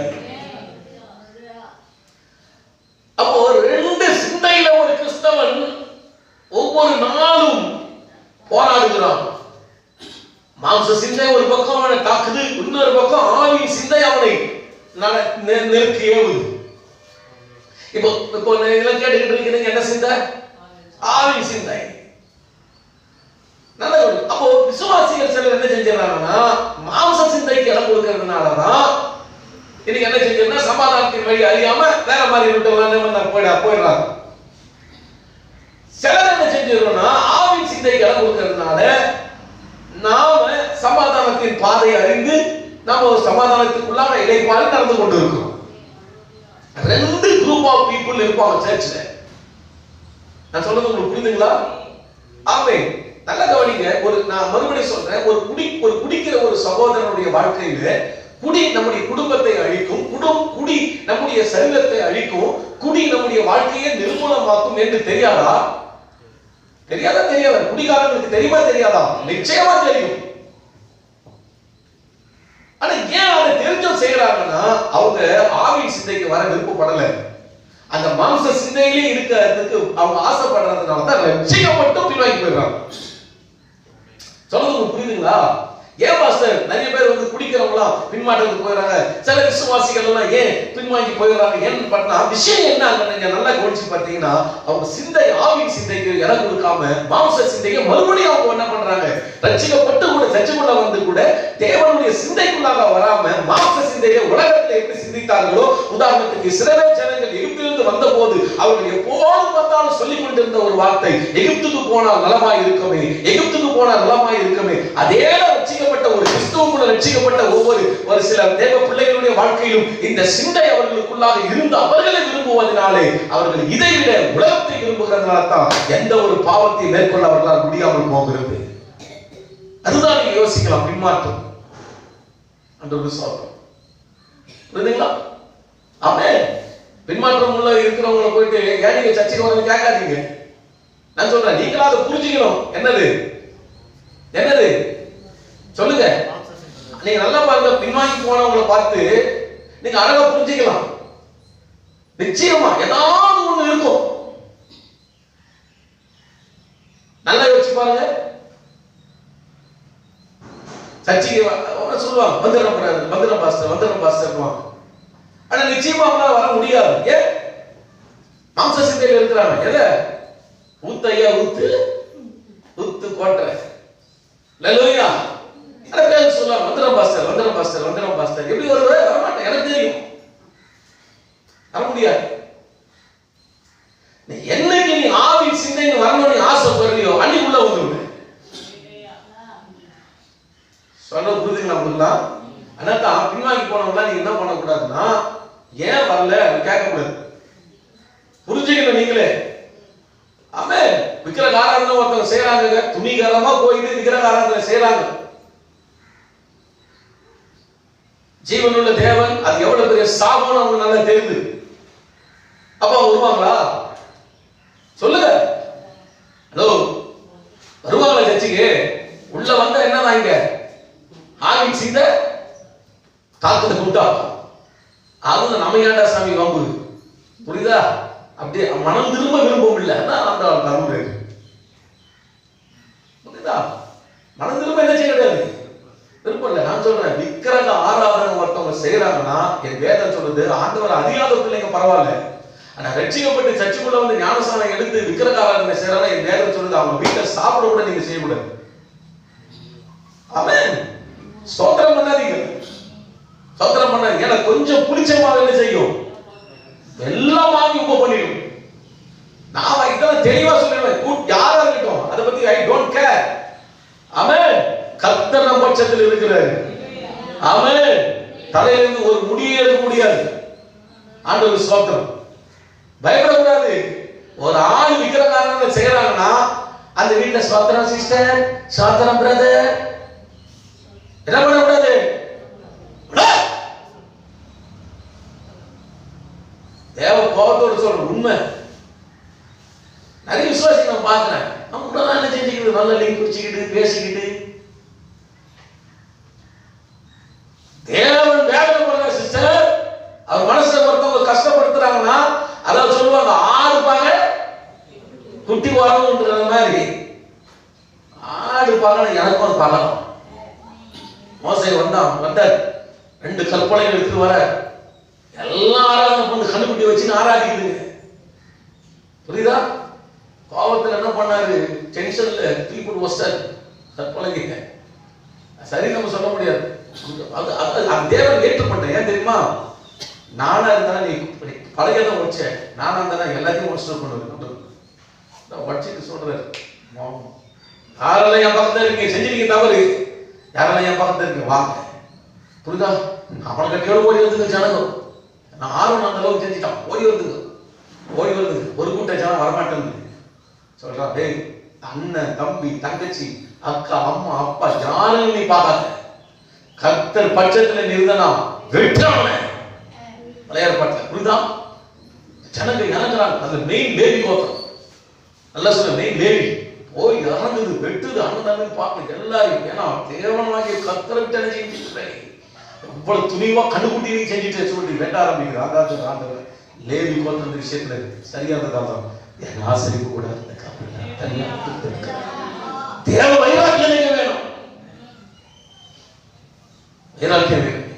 அப்போ 2 சிந்தையில ஒரு கிறிஸ்தவன் ஒவ்வொரு நாளும் போராடுகிறான். மாம்ச சிந்தை ஒரு பக்கம் அவனை தாக்குது, இன்னொரு பக்கம் ஆவியின் சிந்தை அவனை நெருக்கி ஏவுது. இப்போ இதெல்லாம் கேட்டுக்கிட்டு இருக்கீங்க, என்ன சிந்தை? ஆவியின் சிந்தை. செய்யறாங்கன்னா மாம்ச சிந்தைக்கு இடம் கொடுக்கறதுனாலதான் இன்னைக்கு என்ன செஞ்சா சமாதானத்தின் வழி அறியாம வேற மாதிரி விட்டுலாம் போயிடுறாங்க. சிலர் என்ன செஞ்சிடறோம்னா ஆவின் சிந்தைக்கு இடம் கொடுக்கறதுனால நாம சமாதானத்தின் பாதையை அறிந்து நாம ஒரு சமாதானத்துக்குள்ளாக இடைப்பாடு நடந்து கொண்டு இருக்கிறோம். ரெண்டு குரூப் ஆஃப் பீப்புள் இருப்பாங்க சர்ச்ல. நான் சொல்றது உங்களுக்கு புரியுதுங்களா? ஆமே. நல்ல கவனிங்க. நான் மறுபடியும் சொல்றேன், ஒரு குடிக்கிற ஒரு சகோதரனுடைய வாழ்க்கையில குடி நம்முடைய குடும்பத்தை அழிக்கும், குடி நம்முடைய சரீரத்தை அழிக்கும், குடி நம்முடைய வாழ்க்கையை நிர்மூலமாக்கும் என்று தெரியாதா? தெரியாதா? குடிகாரங்களுக்கு தெரியுமா தெரியாதா? நிச்சயமா தெரியும். ஆனா ஏன் அதை தெரிஞ்சும் செய்யறாங்கன்னா அவங்க ஆவின் சிந்தைக்கு வர விருப்பப்படல. அந்த மாம்ச சிந்தையிலே இருக்கிறதுக்கு அவங்க ஆசைப்படுறதுனால தான் ரட்சிக்கப்பட்டு பின்வாங்கி போயிடுறாங்க. சொல்றது புரியுதுங்களா? ஏன் பாஸ்டர் நிறைய பேர் குடிக்கிறவங்களாம் பின்மாற்றத்துக்கு போயிடறாங்க, சில விசுவாசிகள் எல்லாம் ஏன் பின்வாங்கி போயிடறாங்க? ஏன்னு பண்ணா விஷயம் என்ன? நீங்க நல்லா கவனிச்சு பார்த்தீங்கன்னா அவங்க சிந்தை ஆவின் சிந்தைக்கு இடம் கொடுக்காம மாம்ச சிந்தையை மறுபடியும் அவங்க என்ன பண்றாங்க? ரட்சிக்கப்பட்டு கூட சர்ச்சுக்குள்ள வந்து கூட தேவனுடைய சிந்தைக்குள்ளாக வராம மாம்ச சிந்தையை உலகத்தில் எப்படி சிந்தித்தார்களோ, உதாரணத்துக்கு இஸ்ரவேல் ஜனங்கள் எகிப்திலிருந்து வந்த போது அவர்கள் எப்போதும் பார்த்தாலும் சொல்லிக் கொண்டிருந்த ஒரு வார்த்தை, எகிப்துக்கு போனால் நலமாய் இருக்குமே, எகிப்துக்கு போனால் நலமாய் இருக்குமே. அதே ரட்சிக்கப்பட்ட ஒரு கிறிஸ்துவுக்குள்ள ரட்சிக்கப்பட்ட ஒரு சில தேவ பிள்ளைகளுடைய வாழ்க்கையிலும் இந்த சிந்தை அவர்களுக்குள்ளாக இருந்து அவர்களை விரும்புவதனாலே அவர்கள் இதை விட உலகத்தை விரும்புகிறதுனால தான் எந்த ஒரு பாவத்தை மேற்கொள்ள அவர்களால் முடியாமல் போகிறது. அதுதான் நீங்க யோசிக்கலாம். பின்மாற்றம் புரியுதுங்களா? ஆமே. பின்மாற்றம் உள்ள இருக்கிறவங்களை போயிட்டு ஏன் நீங்க சர்ச்சைக்கு வரணும் கேட்காதீங்க. நான் சொல்றேன், நீங்களா அதை புரிஞ்சுக்கணும். என்னது சொல்லுங்க. நீங்க நல்லா பாருங்க, பின்வாங்கி போனவங்களை பார்த்து நீங்க அழகா புரிஞ்சுக்கலாம். நிச்சயமா ஏதாவது ஒண்ணு இருக்கும். நல்லா யோசிச்சு பாருங்க. சர்ச்சைக்கு சொல்லுவாங்க வந்துடுறோம் பாஸ்டர். ஆனா நிச்சயமா அவங்களால வர முடியாது. ஏன்? மாம்ச சிந்தையில இருக்கிறாங்க. எதை ஊத்தையா ஊத்து கோட்டை லலோயா சொல்லுவாங்க வந்துடும் பாஸ்டர். எப்படி வருவே? வரமாட்டேன், எனக்கு தெரியும், வர முடியாது. என்னைக்கு நீ ஆவின் சிந்தைன்னு வரணும்னு ஆசைப்படுறியோ அன்னைக்குள்ள வந்துருவேன். சொல்ல புரியுதுங்களா உங்களுக்கு? அதனால பின்வாங்கி போனவங்களா நீங்க என்ன பண்ணக்கூடாதுன்னா ஏன் வரல கேட்கக்கூடாது. புரிஞ்சுக்கணும் நீங்களே. ஆமே. விக்கிரக ஆராதனை ஒருத்தவங்க செய்யறாங்க, துணிகரமா போயிட்டு விக்கிரக ஆராதனை செய்யறாங்க. ஜீவனுள்ள தேவன் அது எவ்வளவு பெரிய சாபம்னு அவங்க நல்லா தெரியுது. அப்ப அவங்க வருவாங்களா? சொல்லுங்க. ஹலோ, வருவாங்களா சர்ச்சுக்கு? உள்ள வந்தா என்னதான் இங்க ஆவின் சிந்தை தாக்கத்தை கூட்டா அவங்க நம்ம ஏண்டா சாமி வாம்பு? புரியுதா? அப்படியே மனம் திரும்ப விரும்பவும் இல்லை. அந்த கரும்பு புரியுதா? மனம் திரும்ப என்ன செய்ய கிடையாது, விருப்பம் இல்லை. நான் சொல்றேன், விக்கிரக ஆராதனை ஒருத்தவங்க செய்யறாங்கன்னா என் வேதம் சொல்லுது, ஆண்டவர் அறியாத பிள்ளைங்க பரவாயில்ல, ஆனா ரட்சிக்கப்பட்டு சர்ச்சுக்குள்ள வந்து ஞானஸ்நானம் எடுத்து விக்கிரக ஆராதனை செய்யறாங்க, என் வேதம் சொல்லுது அவங்க வீட்டை சாப்பிட கூட நீங்க செய்யக்கூடாது. ஆமென். ஸ்தோத்திரம் பண்ணாதீங்க, ஸ்தோத்திரம் பண்ணாதீங்க. ஏன்னா கொஞ்சம் புளிச்சமாக என்ன செய்யும், எல்லாம் வாங்கி உப்பு பண்ணிடும். நான் இதெல்லாம் தெளிவா சொல்லிடுவேன், யாரா இருக்கட்டும், அதை பத்தி ஐ டோன்ட் கேர். ஆமென். கர்த்தர் நம் பட்சத்தில் இருக்கிறார். ஆமென். தலையிலிருந்து ஒரு முடியே எடுக்க முடியாது. ஆண்டவர் ஸ்தோத்திரம். பயப்படக்கூடாது. ஒரு ஆள் விக்கிரகாரனை செய்யறாங்கன்னா அந்த வீட்டுல ஸ்தோத்திரம் சிஸ்டர், ஸ்தோத்திரம் பிரதர், என்ன பண்ணக்கூடாது. தேவ கோபத்தோடு சொல்ற உண்மை. நிறைய விசுவாசி நான் பாக்குறேன், நம்ம கூட என்ன செஞ்சுக்கிட்டு நல்ல லிங்க் குடிச்சுக்கிட்டு பேசிக்கிட்டு தேவன் வேதனை பண்ற சிஸ்டர். அவர் மனசுல ஒருத்தவங்க கஷ்டப்படுத்துறாங்கன்னா அதாவது சொல்லுவாங்க, ஆடு பாங்க குட்டி வரணும்ன்ற மாதிரி. ஆடு பாங்க எனக்கும் அது பார்க்கலாம். மோசே வந்தார், 2 கற்பனைகள் எடுத்து வர எல்லாம் ஆராதனை பண்ணி கண்ணுக்குட்டி வச்சு ஆராதிக்குதுங்க. புரியுதா? கோபத்தில் என்ன பண்ணாரு, டென்ஷன்ல தூக்கி போட்டு வச்சாரு கற்பனைங்க. சரி நம்ம சொல்ல முடியாது. தேவன் ஏற்றுக்கொண்டேன். ஏன் தெரியுமா? நானா இருந்தா நீ பழையதான் வச்ச, நானா இருந்தா எல்லாத்தையும் வச்சுட்டு கொண்டு வச்சுட்டு சொல்றாரு. யாரெல்லாம் என் பக்கத்துல இருக்கீங்க செஞ்சிருக்கீங்க தவறு, யாரெல்லாம் என் பக்கத்துல இருக்கீங்க வாங்க. புரியுதா? அவனை கட்டியோடு ஓடி வருதுங்க ஜனகம். நான் ஆர்வம் அந்த அளவுக்கு செஞ்சுட்டான். ஓடி வருதுங்க. ஒரு கூட்ட ஜனம் வரமாட்டேன் சொல்றான். டேய், அண்ணன் தம்பி தங்கச்சி அக்கா அம்மா அப்பா யாரும் நீ பார்க்காத, கர்த்தர் பட்சத்துல நிறுத்தனா வெற்றான விளையாடப்பட்ட. புரியுதா? ஜனங்கள் இறங்குறாங்க. அந்த மெயின் லேவி கோத்திரம், நல்லா சொல்ல மெயின் லேவி போய் இறங்குது, வெட்டுது, அண்ணன் பார்க்கல எல்லாரும். ஏன்னா தேவனாகிய கர்த்தரை விட்டு என்ன செஞ்சுட்டு இவ்வளவு துணிவா கண்டுகுட்டி நீ செஞ்சுட்டு சொல்லிட்டு வெட்ட ஆரம்பிக்கிறார். அதாவது ஆண்டவர் லேவி கோத்திர விஷயத்துல சரியானதான் என் ஆசிரியப்பு கூட தேவ வைராக்கியம் வேணும். வைராக்கியம் வேணும்.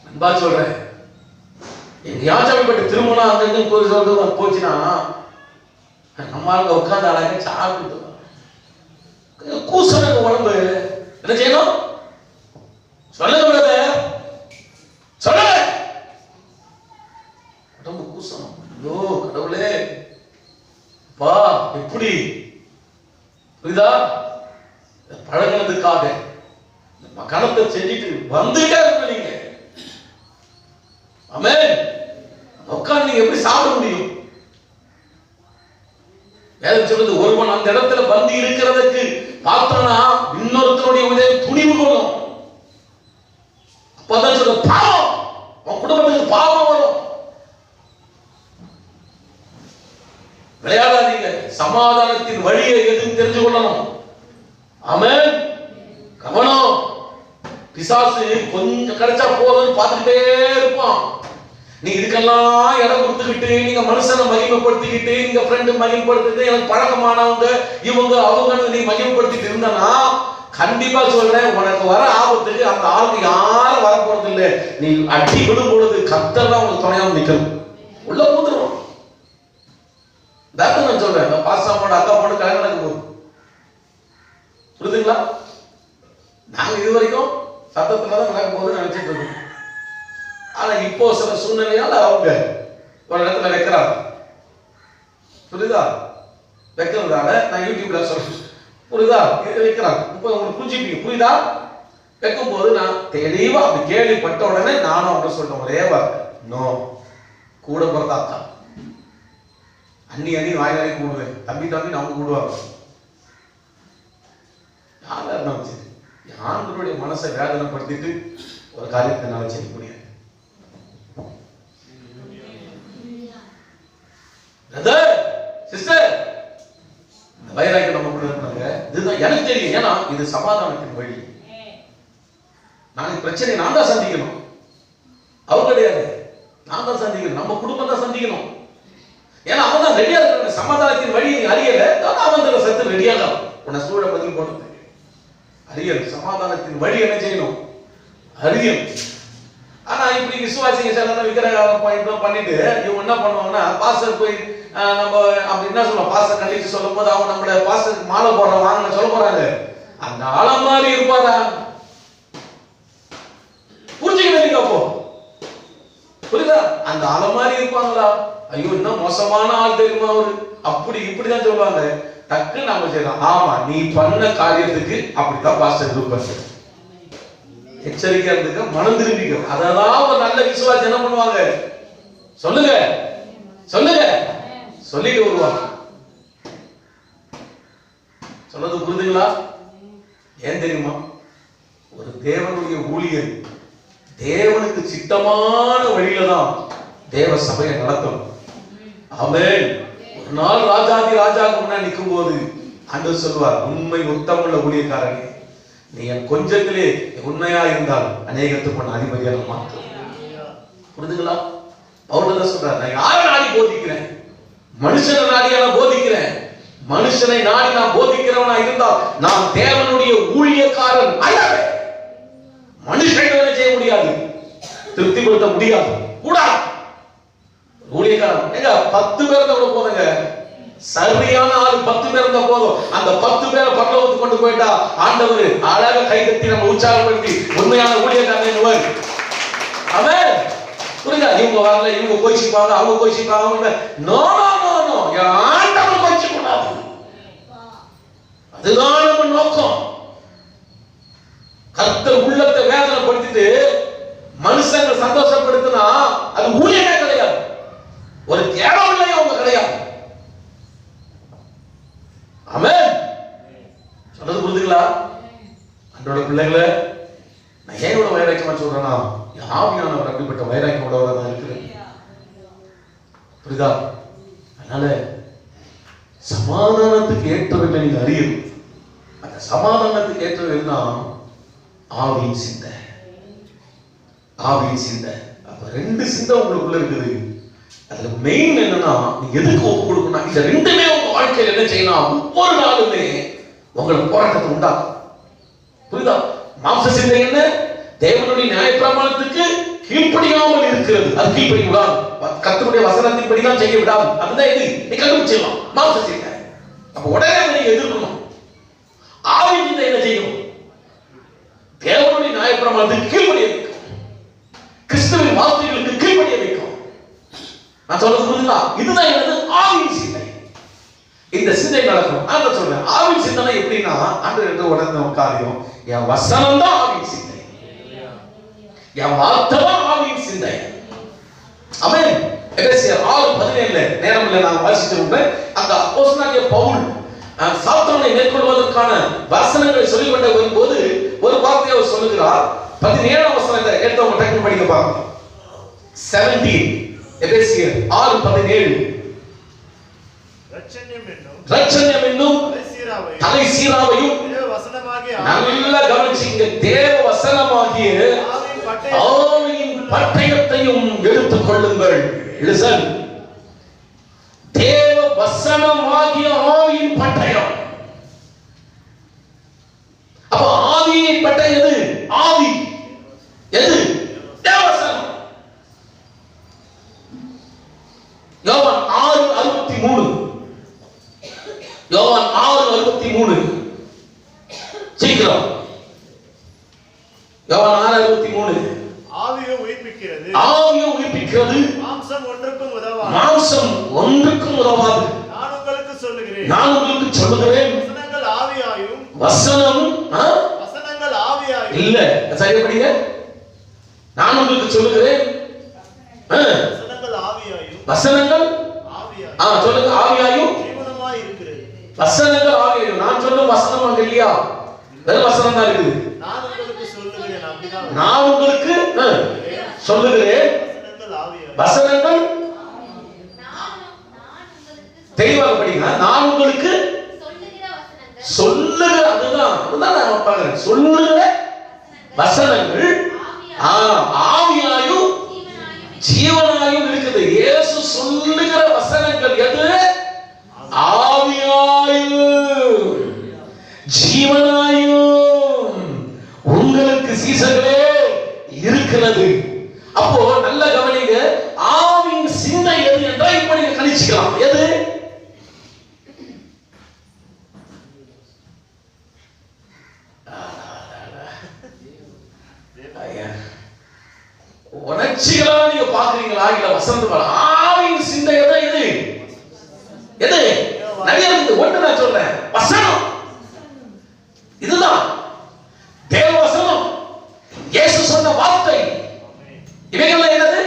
அன்பா சொல்றேன், யாச்சமைப்பட்ட திருமணம் அங்க சொல்றது போச்சுன்னா நம்மளால உட்கார்ந்து அழகா சாப்பிட்டு கூசனுக்கு உடம்பு என்ன செய்யணும் சொல்லுங்க பிரதர், சொல்லுங்க. உடம்பு கூசணும். ஐயோ கடவுளே பா எப்படி புரியுதா? பழகினதுக்காக கணத்தை செஞ்சுட்டு வந்துட்டே இருக்க நீங்க. ஆமென். உட்கார்ந்து நீங்க எப்படி சாப்பிட முடியும்? வேதம் சொல்றது, ஒருவன் அந்த இடத்துல வந்து இருக்கிறதுக்கு பார்த்தனா இன்னொருத்தருடைய உதவி துணிவு கொள்ளும். அப்பதான் சொல்ற பாவம் உன் குடும்பத்துக்கு பாவம் வரும். விளையாடாதீங்க. சமாதானத்தின் வழியை எதுவும் தெரிஞ்சு கொள்ளணும். ஆமென். கவனம். பிசாசு கொஞ்சம் கிடைச்சா போதும்னு பார்த்துக்கிட்டே இருப்பான். நீ இதுக்கெல்லாம் இடம் கொடுத்துக்கிட்டு, நீங்க மனுஷனை மகிமைப்படுத்திக்கிட்டு, நீங்க ஃப்ரெண்டு மகிமைப்படுத்திட்டு, எனக்கு பழக்கமானவங்க இவங்க அவங்க நீ மகிமைப்படுத்திட்டு இருந்தனா, கண்டிப்பா சொல்றேன், உனக்கு வர ஆபத்துக்கு அந்த ஆளுக்கு யாரும் வர போறது இல்லை. நீ அடி விடும் பொழுது கர்த்தர் தான் உனக்கு துணையா நிக்கணும். உள்ள ஊத்துறோம். நான் சொல்றேன், பாஸ்டா பொண்ணு அக்கா பொண்ணு கல்யாணம் நடக்கும் போது புரியுதுங்களா? நாங்க இது வரைக்கும் சத்தத்துலதான் நடக்கும் போது நினைச்சிட்டு இருக்கோம். ஆனா இப்போ சில சூழ்நிலையால அவங்க ஒரு இடத்துல வைக்கிறாங்க. புரியுதா? வைக்கிறதால நான் யூடியூப்ல சொல்றேன். புரியுதா? வைக்கிறாங்க. இப்போ உங்களுக்கு புரிஞ்சுப்பீங்க. புரியுதா? வைக்கும் போது நான் தெளிவா அப்படி கேள்விப்பட்ட உடனே நானும் அவங்க சொல்றேன் ஒரே வார்த்தை, நோ. கூட பிறந்த அக்கா அண்ணி வாயிலாரி கூடுவேன், தம்பி அவங்க கூடுவாங்க. யாரா இருந்தாலும் சரி, ஆண்டவருடைய மனசை வேதனைப்படுத்திட்டு ஒரு காரியத்தை நான் செய்ய முடியாது. சிஸ்டர், இந்த வைராக்கியம் நமக்குள்ள இருக்கிறாங்க. இதுதான் எனக்கு தெரியும். ஏன்னா இது சமாதானத்தின் வழி. நாளைக்கு பிரச்சனை நான் தான் சந்திக்கணும், அவங்க கிடையாது. நான் தான் சந்திக்கணும், நம்ம குடும்பம் தான் சந்திக்கணும். ஏன்னா அவன் தான் ரெடியா இருக்க. சமாதானத்தின் வழி அறியல, அவன் சத்து ரெடியாக உன்னை சூழ பதில் போடுறது அறியல். சமாதானத்தின் வழி என்ன செய்யணும்? அறியல். ஆனா இப்படி விசுவாசிங்க சில விக்கிரகம் பண்ணிட்டு இவங்க என்ன பண்ணுவாங்கன்னா, பாஸ்டர் போய் நம்ம அப்படி என்ன சொல்லுவோம், பாஸ்டர் கண்டிச்சு சொல்லும் போது அவன் நம்மள பாஸ்டருக்கு மாலை போடுற வாங்க சொல்ல போறாங்க. அந்த ஆள மாதிரி இருப்பாரா? புரிஞ்சுக்கணும் நீங்க. அப்போ புரியுதா? அந்த ஆள மாதிரி இருப்பாங்களா? ஐயோ இன்னும் மோசமான ஆள் தெரியுமா அவரு, அப்படி இப்படிதான் சொல்லுவாங்க. டக்கு நம்ம செய்யலாம். ஆமா, நீ பண்ண காரியத்துக்கு அப்படித்தான் பாஸ்டர் இருப்பாரு. எச்சரிக்கையா இருந்துக்க, மனம் திரும்பிக்க. அதான் ஒரு நல்ல விசுவாசி என்ன பண்ணுவாங்க? சொல்லுங்க சொல்லுங்க சொல்லிட்டு வருவாங்க. சொன்னது புரியுதுங்களா? ஏன் தெரியுமா? ஒரு தேவனுடைய ஊழியர் தேவனுக்கு சித்தமான வழியில தான் தேவ சபையை நடத்தணும். ஆமென். ஒரு நாள் ராஜாதி ராஜாவுக்கு முன்னாடி நிற்கும் போது ஆண்டவர் சொல்வார், உண்மை உத்தமுள்ள ஊழியக்காரனே, நீ என் கொஞ்சத்திலே உண்மையா இருந்தால் அநேகத்துக்கு பண்ண அதிபதியாக மாற்றும். புரிதுங்களா? பவுல் சொல்றார், நான் யாரை நாடி போதிக்கிறேன்? மனுஷனை நாடியா நான் போதிக்கிறேன். மனுஷனை நாடி நான் போதிக்கிறவனா இருந்தால் நான் தேவனுடைய ஊழியக்காரன் அல்ல. மனுஷனை செய்ய முடியாது, திருப்திப்படுத்த முடியாது, கூடாது. ஊழியக்காரன் எங்க 10 பேர் இருந்தா கூட போதுங்க. சரியான ஆள் 10 பேர் இருந்தா போதும். அந்த 10 பேரை பரலோகத்துக்கு கொண்டு போயிட்டா ஆண்டவர் அழகா கை தட்டி நம்ம உற்சாகப்படுத்தி உண்மையான ஊழியக்காரன். ஆமென். புரியுதா? இவங்க வரல, இவங்க கோச்சிப்பாங்க, அவங்க கோச்சிப்பாங்க. நோ நோ நோ, ஆண்டவர் கோச்சிக்க கூடாது. அதுதான் நம்ம நோக்கம். கர்த்தர் உள்ளத்தை வேதனைப்படுத்திட்டு மனுஷங்களை சந்தோஷப்படுத்தினா அது ஊழியமே கிடையாது. ஒரு தியாகம் இல்லையா அவங்க கிடையாது. ஆமென். சொல்றது புரியுதுங்களா? அன்றோட பிள்ளைகளை நான் ஏன் இவ்வளவு வைராக்கியமா சொல்றேன்னா, ஆவியானவர் அப்படிப்பட்ட வைராக்கியத்தோட தான் இருக்கிறேன். புரியுதா? அதனால சமாதானத்துக்கு ஏற்றவர்களை நீங்க அறியணும். அந்த சமாதானத்துக்கு ஏற்றவர்கள் தான் ஆவியின் சிந்தை. ஆவியின் சிந்தை. அப்ப 2 சிந்தை உங்களுக்குள்ள இருக்குது. அதுல மெயின் என்னன்னா, நீங்க எதுக்கு ஒப்பு கொடுக்கணும்? இந்த 2மே உங்க வாழ்க்கையில் என்ன செய்யணும்? ஒவ்வொரு நாளுமே உங்களுக்கு போராட்டத்தை உண்டாக்கும். புரியுதா? மாம்ச சிந்தை என்ன? தேவனுடைய நியாயப்பிரமாணத்துக்கு கீழ்ப்படியாமல் இருக்கிறது. அது கீழ்ப்படி விடாது. கர்த்தருடைய வசனத்தின்படி தான் செய்ய விடாது. அதுதான் இது. நீ கண்டுபிடிச்சிடலாம் மாம்ச சிந்தை. அப்ப உடனே அதை எதிர்க்கணும். ஆவியின் சிந்தை என்ன செய்யும்? தேவனுடைய நியாயப்பிரமாணத்துக்கு கீழ்ப்படிய வைக்கும். கிறிஸ்துவின் வார்த்தைகளுக்கு கீழ்ப்படிய வைக்கும். நான் சொல்றது புரியுதா? இதுதான் என்னது? ஆவியின் சிந்தை. இந்த சிந்தை நடக்கும். நான் சொல்றேன், ஆவியின் சிந்தனை எப்படின்னா, ஆண்டவர் உடனே காரியம், என் வசனம் தான் ஆவியின் சிந்தை, என் வார்த்தை தான் ஆவியின் சிந்தை. ஆமென். எபேசியர் 6:17 நேரம் இல்லை, நான் வாசிச்சிருப்பேன். அங்க அப்போஸ்தலனாகிய பவுல் சாத்தானை மேற்கொள்வதற்கான வசனங்களை சொல்லிக் கொண்டு வரும்போது ஒரு வார்த்தையை அவர் சொல்லுகிறார். 17ஆம் வசனத்தை எடுத்தவங்க டக்குனு படிக்க பாருங்க. 17 எபேசியர் 6:17. ரட்சண்யம் என்னும் தலை சீராவையும், நல்ல கவனிச்சீங்க, தேவ வசனமாகிய ஆவியின் பட்டயத்தையும் எடுத்துக் கொள்ளுங்கள். லிசன். தேவ வசனமாகிய ஆவியின் பட்டயம். அப்ப ஆவியின் பட்டயம் எது? ஆவி எது? தேவவசனம். யோவான் 6:63. யோவான் 6:63. சீக்கிரம். யோவான் 6:63. ஆவியை உயிர்ப்பிக்கிறது. ஆவியை உயிர்ப்பிக்கிறது. மாம்சம் ஒன்றுக்கும் உதவாது. மாம்சம் ஒன்றுக்கும் உதவாது. நான் உங்களுக்கு சொல்லுகிறேன். நான் உங்களுக்கு சொல்லுகிறேன். வசனங்கள் ஆவியாயும். வசனம் வசனங்கள் ஆவியாயும். இல்ல, சரியா படிங்க. நான் உங்களுக்கு சொல்லுகிறேன். வசனங்கள் ஆவியாயும். வசனங்கள் ஆவியாயும். சொல்லுங்க. ஆவியாயும் ஜீவனமாய் இருக்கிறது. வசனங்கள் ஆவியாயும். நான் சொல்லும் வசனம் அங்க இல்லையா? வெறும் வசனம் தான் இருக்குது. நான் உங்களுக்கு சொல்லுகிறேன். அப்படிதான். நான் உங்களுக்கு சொல்லுகிறேன். வசனங்கள் ஆவியாயும். வசனங்கள் தெளிவாக படிங்க. நான் உங்களுக்கு சொல்லுகிற, அதுதான் நான் பார்க்கிறேன். சொல்லுகிற வசனங்கள் ஆவியாயும் ஜீவனாயும் இருக்குது. இயேசு சொல்லுகிற வசனங்கள் எது? ஆவியாயும் ஜீவனாயும் உங்களுக்கு சீசர்களே இருக்கிறது. அப்போ நல்ல கவனிங்க, ஆவியின் சிந்தை எது என்றால் இப்ப நீங்க கணிச்சுக்கலாம். எது? உணர்ச்சிகளா நீங்க பாக்குறீங்களா? இல்ல வசந்த ஆவியின் சிந்தை எது? எது? எது? நிறைய இருக்கு. ஒன்று நான் சொல்றேன், வசனம். இதுதான் தேவ வசனம், இயேசு சொன்ன வார்த்தை. இவைகள் என்னது?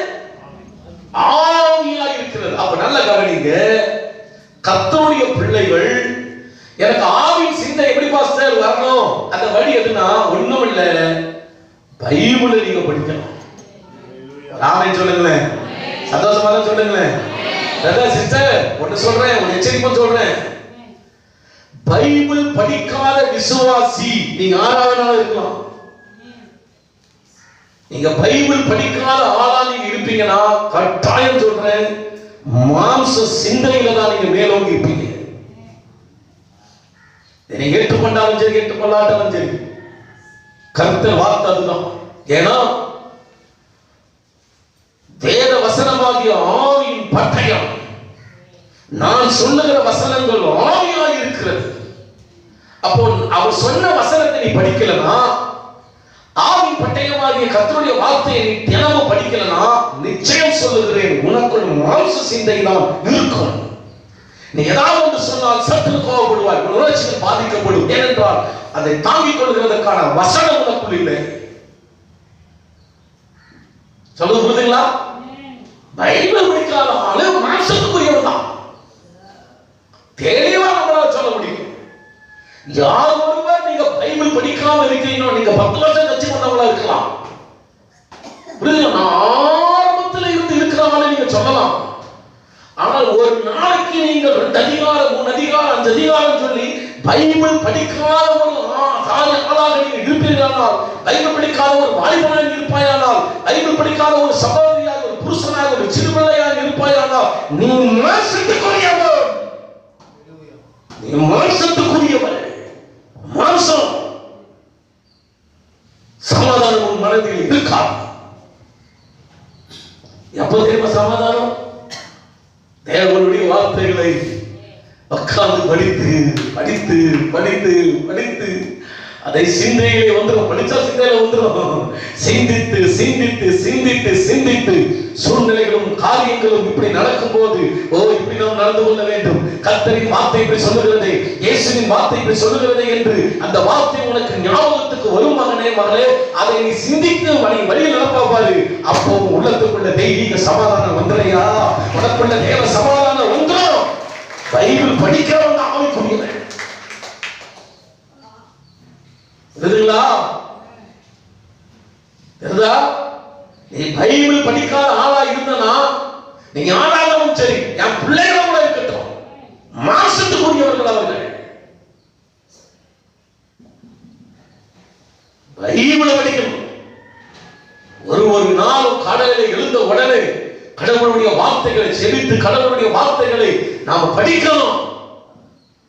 ஆவியா இருக்கிறது. அப்ப நல்ல கவனிங்க, கர்த்தருடைய பிள்ளைகள், எனக்கு ஆவியின் சிந்தை எப்படி பாஸ்டர் வரணும்? அந்த வழி எதுனா ஒண்ணும் இல்ல, பைபிளை நீங்க படிக்கணும். ஆமென் சொல்லுங்களேன். சந்தோஷமா தான் சொல்லுங்களேன். பிரதர் சிஸ்டர், ஒன்னு சொல்றேன், ஒரு எச்சரிக்கை சொல்றேன். பைபிள் படிக்காத விசுவாசி நீங்க ஆறாவது இருக்கலாம். நீங்க பைபிள் படிக்காத ஆளா நீங்க இருப்பீங்கன்னா கட்டாயம் சொல்றேன், மாம்ச சிந்தையில தான் நீங்க மேலோங்கி இருப்பீங்க. நீங்க ஏற்றுக்கொண்டாலும் சரி, ஏற்றுக்கொள்ளாட்டாலும் சரி, கர்த்தர் வார்த்தை அதுதான். ஏன்னா வேத வசனமாகிய ஆவியின் பட்டயம், நான் சொல்லுகிற வசனங்கள் ஆவியாய் இருக்கிறது. அப்போ அவர் சொன்ன வசனத்தை நீ படிக்கலனா, ஆவின் பட்டயமாகிய கர்த்தருடைய வார்த்தையை நீ தினமும் படிக்கலனா, நிச்சயம் சொல்லுகிறேன் உனக்குள் மாம்ச சிந்தை தான் இருக்கும். நீ ஏதாவது ஒன்று சொன்னால் சற்று கோபப்படுவாய், உணர்ச்சிகள் பாதிக்கப்படும். ஏனென்றால் அதை தாங்கிக் கொள்கிறதற்கான வசனம் உனக்குள் இல்லை. சொல்லுங்க, புரியுதுங்களா? பைபிள் படிக்காத ஆளு மாம்சத்துக்குரியவன் தான். தெளிவா நம்மளால சொல்ல முடியும். யார் ஒருவர் நீங்க பைபிள் படிக்காம இருக்கீங்களோ, நீங்க 10 வருஷம் கட்சி கொண்டவங்களா இருக்கலாம். ஆரம்பத்தில் இருந்து இருக்கிறவங்கள நீங்க சொல்லலாம். ஆனால் ஒரு நாளைக்கு நீங்க 2 அதிகாரம் 3 அதிகாரம் 5 அதிகாரம் சொல்லி பைபிள் படிக்காத ஒரு ஆளாக நீங்க இருப்பீர்களானால், பைபிள் படிக்காத ஒரு வாலிபனாக இருப்பாயானால், பைபிள் படிக்காத ஒரு சகோதரியாக, ஒரு புருஷனாக, ஒரு சிறுபிள்ளையாக இருப்பாயானால், நீ மாம்சத்துக்குரியவன். நீ மாம்சத்துக்குரியவன். மாம்சம் சமாதானம் உன் மனதில் இருக்காது. எப்போ தெரியுமா சமாதானம்? தேவனுடைய வார்த்தைகளை உட்கார்ந்து படித்து படித்து படித்து படித்து அதை சிந்தையிலே வந்துடும். படிச்சா சிந்தையில வந்துடும். சிந்தித்து சிந்தித்து சிந்தித்து சிந்தித்து சூழ்நிலைகளும் காரியங்களும் இப்படி நடக்கும் போது, ஓ இப்படி நாம் நடந்து கொள்ள வேண்டும், கர்த்தரின் வார்த்தை இப்படி சொல்லுகிறது, இயேசுவின் வார்த்தை இப்படி சொல்லுகிறது என்று அந்த வார்த்தை உனக்கு ஞாபகத்துக்கு வரும் மகனே மகளே. அதை நீ சிந்தித்து வழியில் நடப்பா பாரு. அப்போ உள்ளத்துக்குள்ள தெய்வீக சமாதானம் வந்துலையா, உனக்குள்ள தேவ சமாதானம் வந்துடும். பைபிள் படிக்கிறவங்க ஆவிக்குரியவன். தெரியுங்களா? தெரியுதா? நீ பைபிள் படிக்காத ஆளா இருந்தனா, நீ யாராலும் சரி, என் பிள்ளைகள கூட இருக்கட்டும், மாசத்துக்குரியவர்கள் அவர்கள். பைபிளை படிக்கணும். ஒரு நாளும் கடலில் எழுந்த உடனே கடவுளுடைய வார்த்தைகளை செவித்து கடவுளுடைய வார்த்தைகளை நாம படிக்கணும்.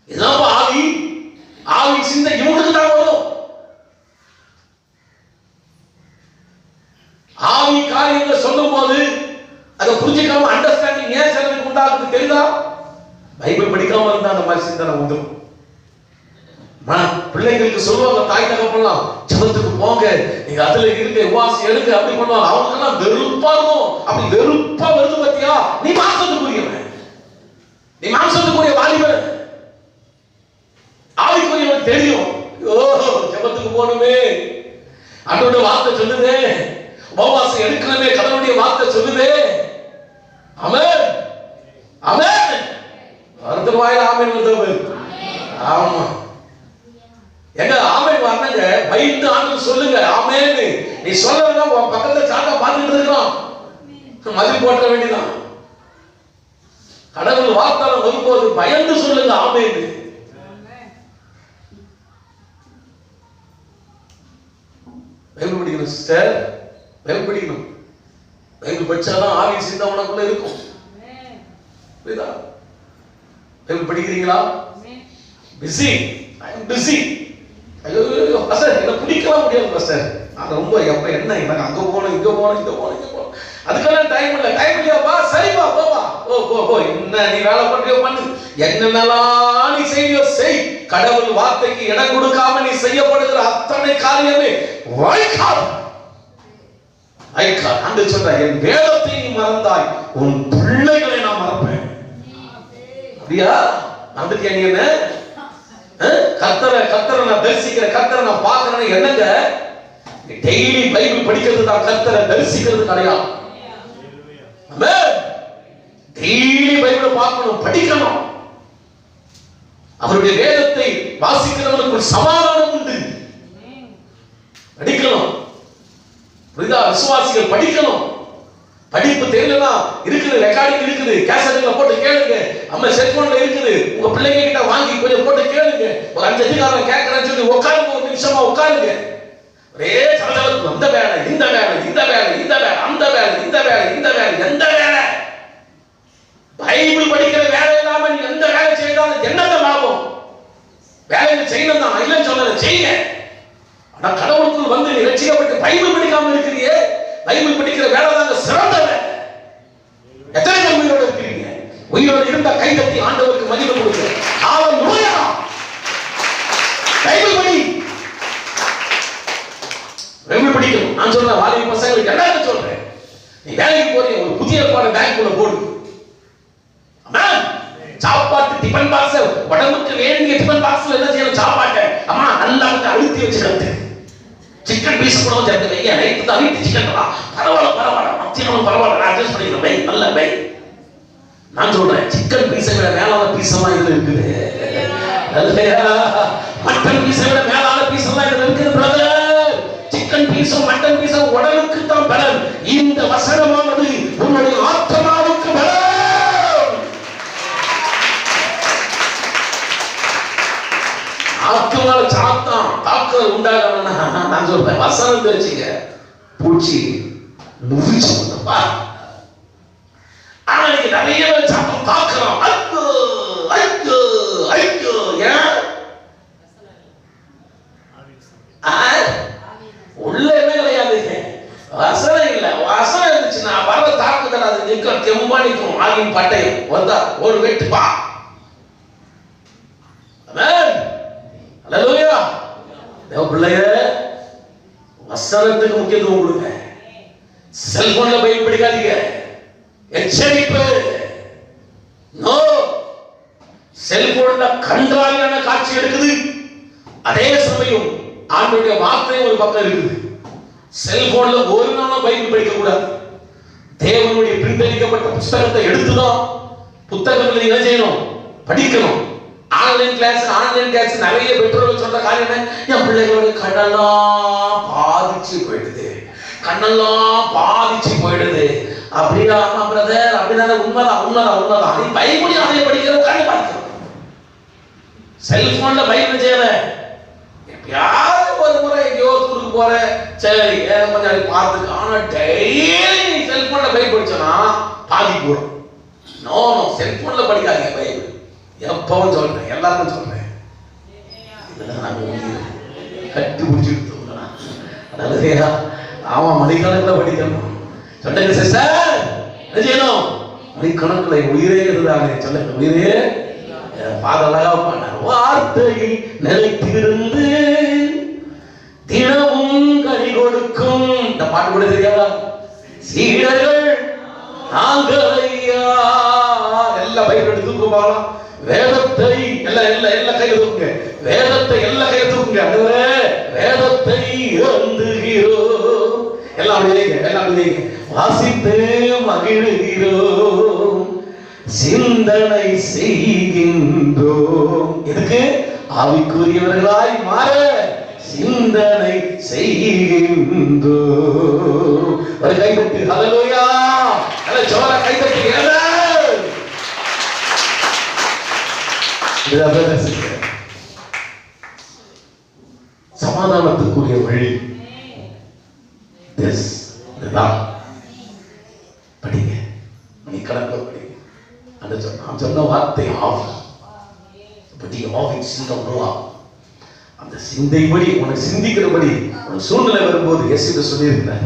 இதான் ஆவி. ஆவி சிந்தை இவனுக்கு தான் வரும். ஆவி காரியங்களை சொல்லும் போது அதை புரிஞ்சுக்காம அண்டர்ஸ்டாண்டிங் ஏன் சிலருக்கு உண்டாகுது தெரியுதா? பைபிள் படிக்காம இருந்தா அந்த மாதிரி சிந்தனை வந்துடும். பிள்ளைங்களுக்கு சொல்லுவாங்க, தாய் தகப்பெல்லாம் ஜெபத்துக்கு போங்க, நீங்க அதுல இருக்க உபவாசம் எடுங்க அப்படி பண்ணுவாங்க. அவங்களுக்கெல்லாம் வெறுப்பா இருக்கும். அப்படி வெறுப்பா வருது பத்தியா, நீ மாம்சத்துக்குரியவன், நீ மாம்சத்துக்குரிய வாலிபன். ஆவிக்குரியவன் தெரியும், ஓ ஜெபத்துக்கு போகணுமே, ஆண்டவருடைய வார்த்தை சொல்லுதே, உபவாசம் எடுக்கணுமே, கடவுளுடைய வார்த்தை சொல்லுதே. ஆமென் ஆமென். ஒருத்தர் வாயில ஆமென் வருது. ஆமா, எங்க ஆமென் வரணுங்க, பயந்து ஆண்டு சொல்லுங்க ஆமென். நீ சொல்லலன்னா உன் பக்கத்துல சாட்டா பார்த்துட்டு இருக்கான், மதில் போட்ட வேண்டியதான். கடவுள் வார்த்தை வரும்போது பயந்து சொல்லுங்க ஆமென். பைபிள் படிக்கணும் சிஸ்டர், பைபிள் படிக்கணும். பைபிள் படிச்சாதான் ஆவி சிந்தை உனக்குள்ள இருக்கும். புரியுதா? பைபிள் படிக்கிறீங்களா? பிஸி, ஐ அம் பிஸி. ஐயோ பாஸ்டர் என்ன பிடிக்கலாம் முடியாது பாஸ்டர், நான் ரொம்ப எப்ப என்ன எனக்கு அங்க போகணும் இங்க போகணும் இங்க போகணும் இங்க போகணும், அதுக்கெல்லாம் டைம் இல்லை. டைம் இல்லையாப்பா, சரிப்பா போப்பா, போ என்ன நீ வேலை பண்றியோ பண்ணு, என்னென்னலாம் நீ செய்யோ செய். கடவுள் வார்த்தைக்கு இடம் கொடுக்காம நீ செய்யப்படுகிற அத்தனை காரியமே வாய்க்காது. ஆண்டு சொல்ற, என் வேதத்தை நீ மறந்தாய், உன் பிள்ளைகளை நான் மறப்பேன். அப்படியா? மறந்துட்டியா நீ? என்ன கர்த்தரை நான் தரிசிக்கிற, கர்த்தரை நான் பார்க்கிறேன்னு என்னங்க? டெய்லி பைபிள் படிக்கிறது தான் கர்த்தரை தரிசிக்கிறது கிடையாது. டெய்லி பைபிளை பார்க்கணும், படிக்கணும். அவருடைய வேதத்தை வாசிக்கிறவனுக்கு சமாதானம் உண்டு. படிக்கணும். புரியுதா? விசுவாசிகள் படிக்கணும். படிப்பு தெரியலனா இருக்குது, ரெக்கார்டிங் இருக்குது, கேசட்ல போட்டு கேளுங்க, நம்ம செல்போன்ல இருக்குது, உங்க பிள்ளைங்க கிட்ட வாங்கி கொஞ்சம் போட்டு கேளுங்க. ஒரு 5 அதிகாரம் கேட்கறேன்னு சொல்லி உட்காருங்க, ஒரு நிமிஷமா உட்காருங்க. ஒரே சலசலப்பு, அந்த வேலை இந்த வேலை இந்த வேலை இந்த வேலை அந்த வேலை இந்த வேலை இந்த வேலை எந்த வேலை? பைபிள் படிக்கிற வேலை இல்லாம நீ எந்த வேலை செய்தாலும் என்னங்க லாபம்? வேலையை செய்யணும் தான், இல்லைன்னு சொல்லல, செய்யுங்க. ஆனா கடவுளுக்குள் வந்து நீ ரட்சிக்கப்பட்டு பைபிள் படிக்காம இருக்கிறீயே, பைபிள் படிக்கிற வேலை தாங்க சிறந்த வேலை. எத்தனை பேர் உயிரோடு இருக்கிறீங்க? உயிரோடு இருந்த கைதட்டி ஆண்டவருக்கு மகிமை கொடுங்க. ஹalleluya. சாப்பாடு பேங்க்குள்ள போடு. ஆமென். சாப்பாட்டு டிபன் பாக்ஸ் உடம்புக்கு வேண்டிய டிபன் பாக்ஸ்ல என்ன செய்யணும்? சாப்பாட்டை அம்மா நல்லா அழுத்தி வச்சுக்கிறது. சிக்கன் பீஸ் கூட சேர்த்து வைங்க. நைட்டு தான் வீட்டு சிக்கன் தான் பரவாயில்ல மத்தியானம் பரவாயில்ல, நான் அட்ஜஸ்ட் பண்ணிக்கிறேன். பை நல்ல பை. நான் சொல்றேன், சிக்கன் பீஸை விட மேலான பீஸ் எல்லாம் இதுல இருக்குது. மட்டன் பீஸை விட மேலான பீஸ் எல்லாம் இதுல இருக்குது பிரதர். சிக்கன் பீஸும் மட்டன் பீஸும் உடலுக்கு தான் பலன். இந்த வசனமானது உன்னுடைய ஆத்மாவுக்கு பலன். ஆத்மால சாத்தான் தாக்குதல் உண்டாகணும்னா நான் சொல்றேன், வசனம் தெரிச்சுங்க. பூச்சி நுரிச்சு வந்தப்பா. ஆனா இன்னைக்கு நிறைய சாத்தம் தாக்குறோம். ஐயோ ஐயோ ஐயோ. ஏன் உள்ள என்ன கிடையாது, வசனம் இல்ல. வசனம் இருந்துச்சுன்னா வர தாக்குதல் அது நிற்கும், தெம்பா நிற்கும். ஆகியும் பட்டயம் வந்தா ஒரு வெட்டுப்பா. அல்லேலூயா. தேவ பிள்ளையே, வசனத்துக்கு முக்கியத்துவம் கொடுங்க. செல்போன்ல பைபிள் படிக்காதீங்க. எச்சரிப்பு. நோ. செல்போன்ல கண்ட்ராவியான காட்சி எடுக்குது. அதே சமயம் ஆண்டவருடைய வார்த்தை ஒரு பக்கம் இருக்குது. செல்போன்ல ஒரு நாளும் பைபிள் படிக்க கூடாது. தேவனுடைய பிரிண்ட் அடிக்கப்பட்ட புத்தகத்தை எடுத்துதான் புத்தகங்களை என்ன செய்யணும்? படிக்கணும். ஆன்லைன் கிளாஸ் நிறைய பெற்றோர்கள் சொல்ற காரியம் என்ன? என் பிள்ளைகளோட கண்ணெல்லாம் பாதிச்சு போயிடுது, கண்ணெல்லாம் பாதிச்சு போயிடுது. அப்படியா பிரதர்? அப்படின்னா உண்மைதான். நீ பைபிள் அதை படிக்கிற கண்ணு பார்க்கணும். செல்போன்ல பைபிள் செய்யற எப்பயாவது ஒரு முறை எங்கேயோ தூருக்கு போற, சரி கொஞ்சம் பார்த்துக்க. ஆனா டெய்லி செல்போன்ல பைபிள் படிச்சோன்னா பாதிப்பு வரும். நோ, செல்போன்ல படிக்காதீங்க பைபிள். எப்பவும் சொல்றேன், எல்லாருக்கும் சொல்றேன். இதெல்லாம் நாங்க கட்டி பிடிச்சிட்டு தூங்கலாம். அதாவது ஆமா, மணிக்கணக்கில் படிக்கணும். சொல்லுங்க சிஸ்டர், என்ன செய்யணும்? மணிக்கணக்கில் உயிரே இருந்தாங்க. சொல்லுங்க, உயிரே பாதலாக பண்ணார். வார்த்தையில் நிலைத்திருந்து தினமும் கனி கொடுக்கும். இந்த பாட்டு கூட தெரியாதா? சீடர்கள் நாங்களையா. எல்லாம் பைபிள் தூக்கு போகலாம். வேதத்தை எல்லாம் கையில தூக்குங்க. வேதத்தை எல்லாம் கையில தூக்குங்க. அதுவரை வேதத்தை எழுந்துகிறோம். எல்லாம் வாசித்து மகிழ்கிறோம், சிந்தனை செய்கின்றோம். எதுக்கு? ஆவிக்குரியவர்களாய் மாற சிந்தனை செய்கின்றோம். ஒரு கைதட்டு. ஹல்லேலூயா. நல்ல ஜோர கைதட்டு. சமாதானத்துக்குரிய வழி இதுதான். படிங்க, மணிக்கணக்கில் படிங்க. அந்த நான் சொன்ன வார்த்தை ஆவி. அந்த சிந்தைப்படி உனக்கு சிந்திக்கிறபடி உனக்கு சூழ்நிலை வரும்போது இயேசு சொல்லியிருக்கிறேன்.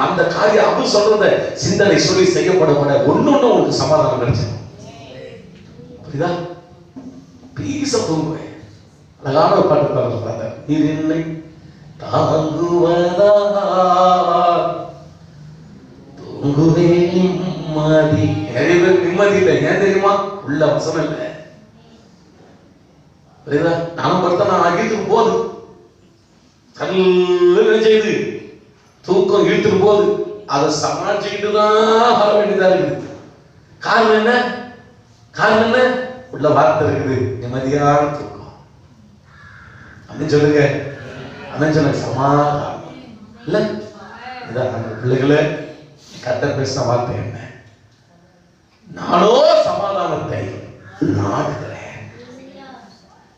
அந்த காரியம் அவன் சொல்றத சிந்தனை சொல்லி செய்யப்பட ஒண்ணு உனக்கு சமாதானம் கிடைச்சது. புரியுதா? பீச தூங்குவேன். அழகான ஒரு பாட்டு பாருங்க. நீர் என்னை தாங்குவதா தூங்குவே நிம்மதி. நிறைய பேர் நிம்மதி இல்லை. ஏன் தெரியுமா? உள்ள வசனம் இல்லை. புரியுதா? நானும் பார்த்தா நான் இழுத்துட்டு போகுது, கல்லு செய்து தூக்கம் இழுத்துட்டு போகுது. அதை சமாளிச்சுக்கிட்டு தான் வர வேண்டியதா இருக்குது. காரணம் என்ன? உள்ள வார்த்தை இருக்குது, நிம்மதியான தூக்கம். அப்படின்னு சொல்லுங்க. சமாதானம் இல்ல. இதான் பிள்ளைகளை கர்த்தர் பேசின வார்த்தை என்ன? நானோ சமாதானத்தை நாடுகிறேன்.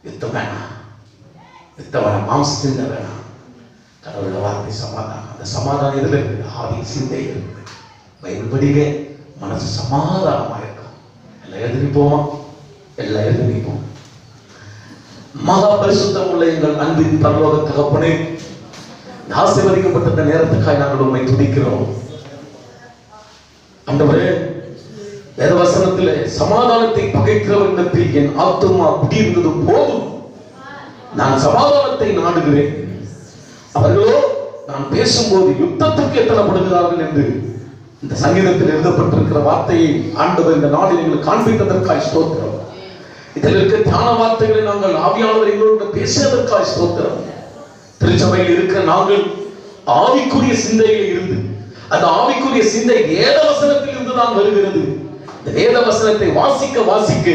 யுத்தம் வேணாம், மாம்ச சிந்தை வேணாம். கடவுளோட வார்த்தை சமாதானம். அந்த சமாதானம் எதுல இருக்குது? ஆவி சிந்தை இருக்குது. பைபிள் படிங்க, மனசு சமாதானமா இருக்கும். எல்லாம் எழுதி நிற்போம். மகா பரிசுத்தம் உள்ள எங்கள் அன்பின் பரலோக தகப்பனே, ஆசீர்வதிக்கப்பட்ட நேரத்துக்காக நாங்கள் உம்மை துதிக்கிறோம். ஆண்டவரே, வேதவசனத்திலே சமாதானத்தை பகைக்கிறவரிடத்தில் என் ஆத்துமா குடியிருந்தது போதும், நான் சமாதானத்தை நாடுகிறேன். அவர்களோ நான் பேசும்போது யுத்தத்துக்கு எத்தனைப்படுகிறார்கள் என்று இந்த சங்கீதத்தில் எழுதப்பட்டிருக்கிற வார்த்தையை ஆண்டவர் இந்த நாளில் எங்களுக்கு காண்பித்ததற்காய் ஸ்தோத்திரம். இதில் இருக்க தியான வார்த்தைகளை நாங்கள் ஆவியானவர் எங்களோடு பேசியதற்காய் ஸ்தோத்திரம். திருச்சபையில் இருக்கிற நாங்கள் ஆவிக்குரிய சிந்தையில் இருந்து, அந்த ஆவிக்குரிய சிந்தை வேத வசனத்தில் இருந்து தான் வருகிறது. இந்த வேத வசனத்தை வாசிக்க வாசிக்க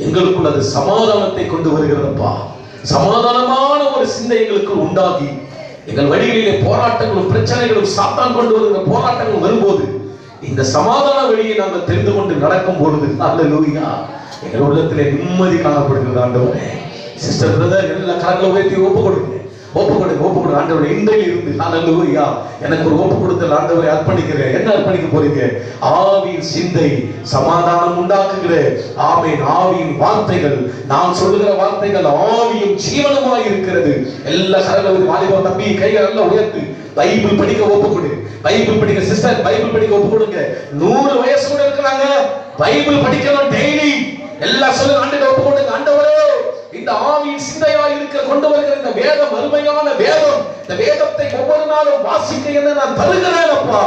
எங்களுக்குள் அது சமாதானத்தை கொண்டு வருகிறதப்பா. சமாதானமான ஒரு சிந்தை எங்களுக்கு உண்டாகி எங்கள் வழிகளிலே போராட்டங்களும் பிரச்சனைகளும் சாத்தான் கொண்டு வருகிற போராட்டங்களும் வரும்போது இந்த சமாதான வழியை நாங்கள் தெரிந்து கொண்டு நடக்கும் பொழுது அல்லேலூயா எங்கள் உள்ளத்திலே நிம்மதி காணப்படுகிறது. ஆண்டவரே, சிஸ்டர் பிரதர் எல்லா கரங்களை உயர்த்தி ஒப்பு கொடுங்க, ஒப்பு கொடுங்க ஆண்டவரே. இன்றையில் இருந்து அல்லேலூயா எனக்கு ஒரு ஒப்பு கொடுத்தல் ஆண்டவரை அர்ப்பணிக்கிறேன். என்ன அர்ப்பணிக்க போறீங்க? ஆவியின் சிந்தை சமாதானம் உண்டாக்குகிற ஆமென் ஆவியின் வார்த்தைகள், நான் சொல்லுகிற வார்த்தைகள் ஆவியும் ஜீவனுமாய் இருக்கிறது. எல்லா கரங்களும் வாலிப தம்பி கைகள் எல்லாம் உயர்த்து பைபிள் படிக்க ஒப்பு கொடு. பைபிள் படிக்க சிஸ்டர் பைபிள் படிக்க ஒப்பு கொடுங்க. 100 வயசு கூட இருக்கிறாங்க, பைபிள் படிக்கணும் டெய்லி. எல்லாம் சொல்லுங்க ஆண்டவரே ஒப்பு கொடுங்க. ஆண்டவரே, இந்த ஆவியின் சிந்தையாய் இருக்க கொண்டு வருகிற இந்த வேதம் அருமையான வேதம், இந்த வேதத்தை ஒவ்வொரு நாளும் வாசிக்க என்ன நான் தருகிறேன் அப்பா.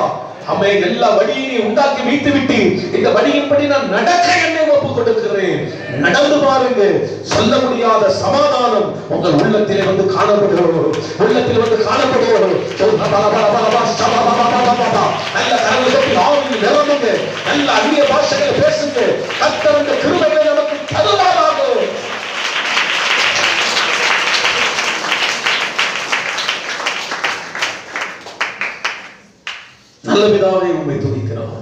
அம்மே எல்லா வழியையும் உண்டாக்கி வைத்து விட்டு இந்த வழியின்படி நான் நடக்க என்னை ஒப்பு கொடுக்கிறேன். நடந்து பாருங்க, சொல்ல முடியாத சமாதானம் உங்கள் உள்ளத்திலே வந்து காணப்படுகிறோம். உள்ளத்தில் வந்து காணப்படுகிறோம். நல்ல கரங்களை ஆவியில் நிரம்புங்க, நல்ல அந்நிய பாஷைகளை பேசுங்க. கர்த்தர் இந்த கிருபைகளை நமக்கு தருவாராக. நல்ல பிதாவே, உம்மை துதிக்கிறோம்.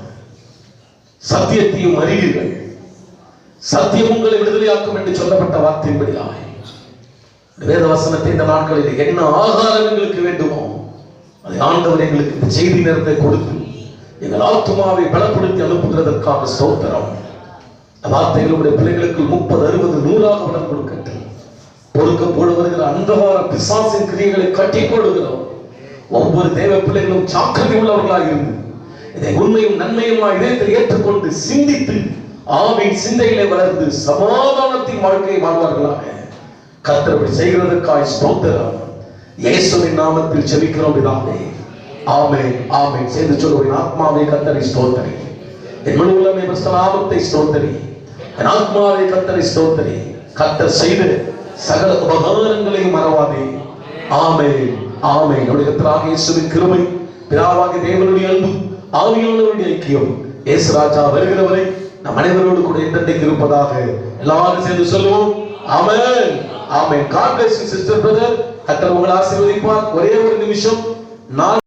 சத்தியத்தையும் அறிவீர்கள், சத்தியம் உங்களை விடுதலையாக்கும் என்று சொல்லப்பட்ட வார்த்தையின்படியாக வேத வசனத்தை இந்த நாட்களில் என்ன ஆகாரம் எங்களுக்கு வேண்டுமோ அதை ஆண்டவர் எங்களுக்கு இந்த செய்தி நேரத்தை கொடுத்து எங்கள் ஆத்துமாவை பலப்படுத்தி அனுப்புகிறதற்காக ஸ்தோத்திரம். வார்த்தைகளுடைய பிள்ளைகளுக்கு 30, 60, 100 பலம் கொடுக்கட்டும். பொறுக்க போடு வருகிற அந்தகார பிசாசின் கிரியைகளை கட்டி போடுகிறோம். ஒவ்வொரு தேவ பிள்ளைகளும் சாக்கிரதை உள்ளவர்களாக இருந்து இதை உண்மையும் நன்மையுமா இதயத்தில் ஏற்றுக்கொண்டு சிந்தித்து ஆவின் சிந்தையிலே வளர்ந்து சமாதானத்தின் வாழ்க்கையை வாழ்வார்களாக கர்த்தர் செய்கிறதற்காய் ஸ்தோத்திரம். இயேசுவின் நாமத்தில் ஜெபிக்கிறோம் பிதாவே, ஆமென் ஆமென். சேர்ந்து சொல்லுவேன், ஆத்மாவே கர்த்தரை ஸ்தோத்திரி, என் முழு உள்ளமே நாமத்தை ஸ்தோத்திரி, என் ஆத்மாவே கர்த்தரை ஸ்தோத்திரி. கர்த்தர் செய்த சகல உபகாரங்களையும் மறவாதே. ஆமென் ஆமென். நம்முடைய கர்த்தராகிய இயேசுவின் கிருபை, பிதாவாகிய தேவனுடைய அன்பு, ஆவியானவருடைய ஐக்கியம், இயேசு ராஜா வருகிறவரை நம் அனைவரோடு கூட என்றென்றைக்கு இருப்பதாக எல்லாரும் சேர்ந்து சொல்லுவோம். ஆமென் ஆமென். God bless you sister brother. கர்த்தர் உங்களை ஆசீர்வதிப்பார். ஒரே ஒரு நிமிஷம், நான்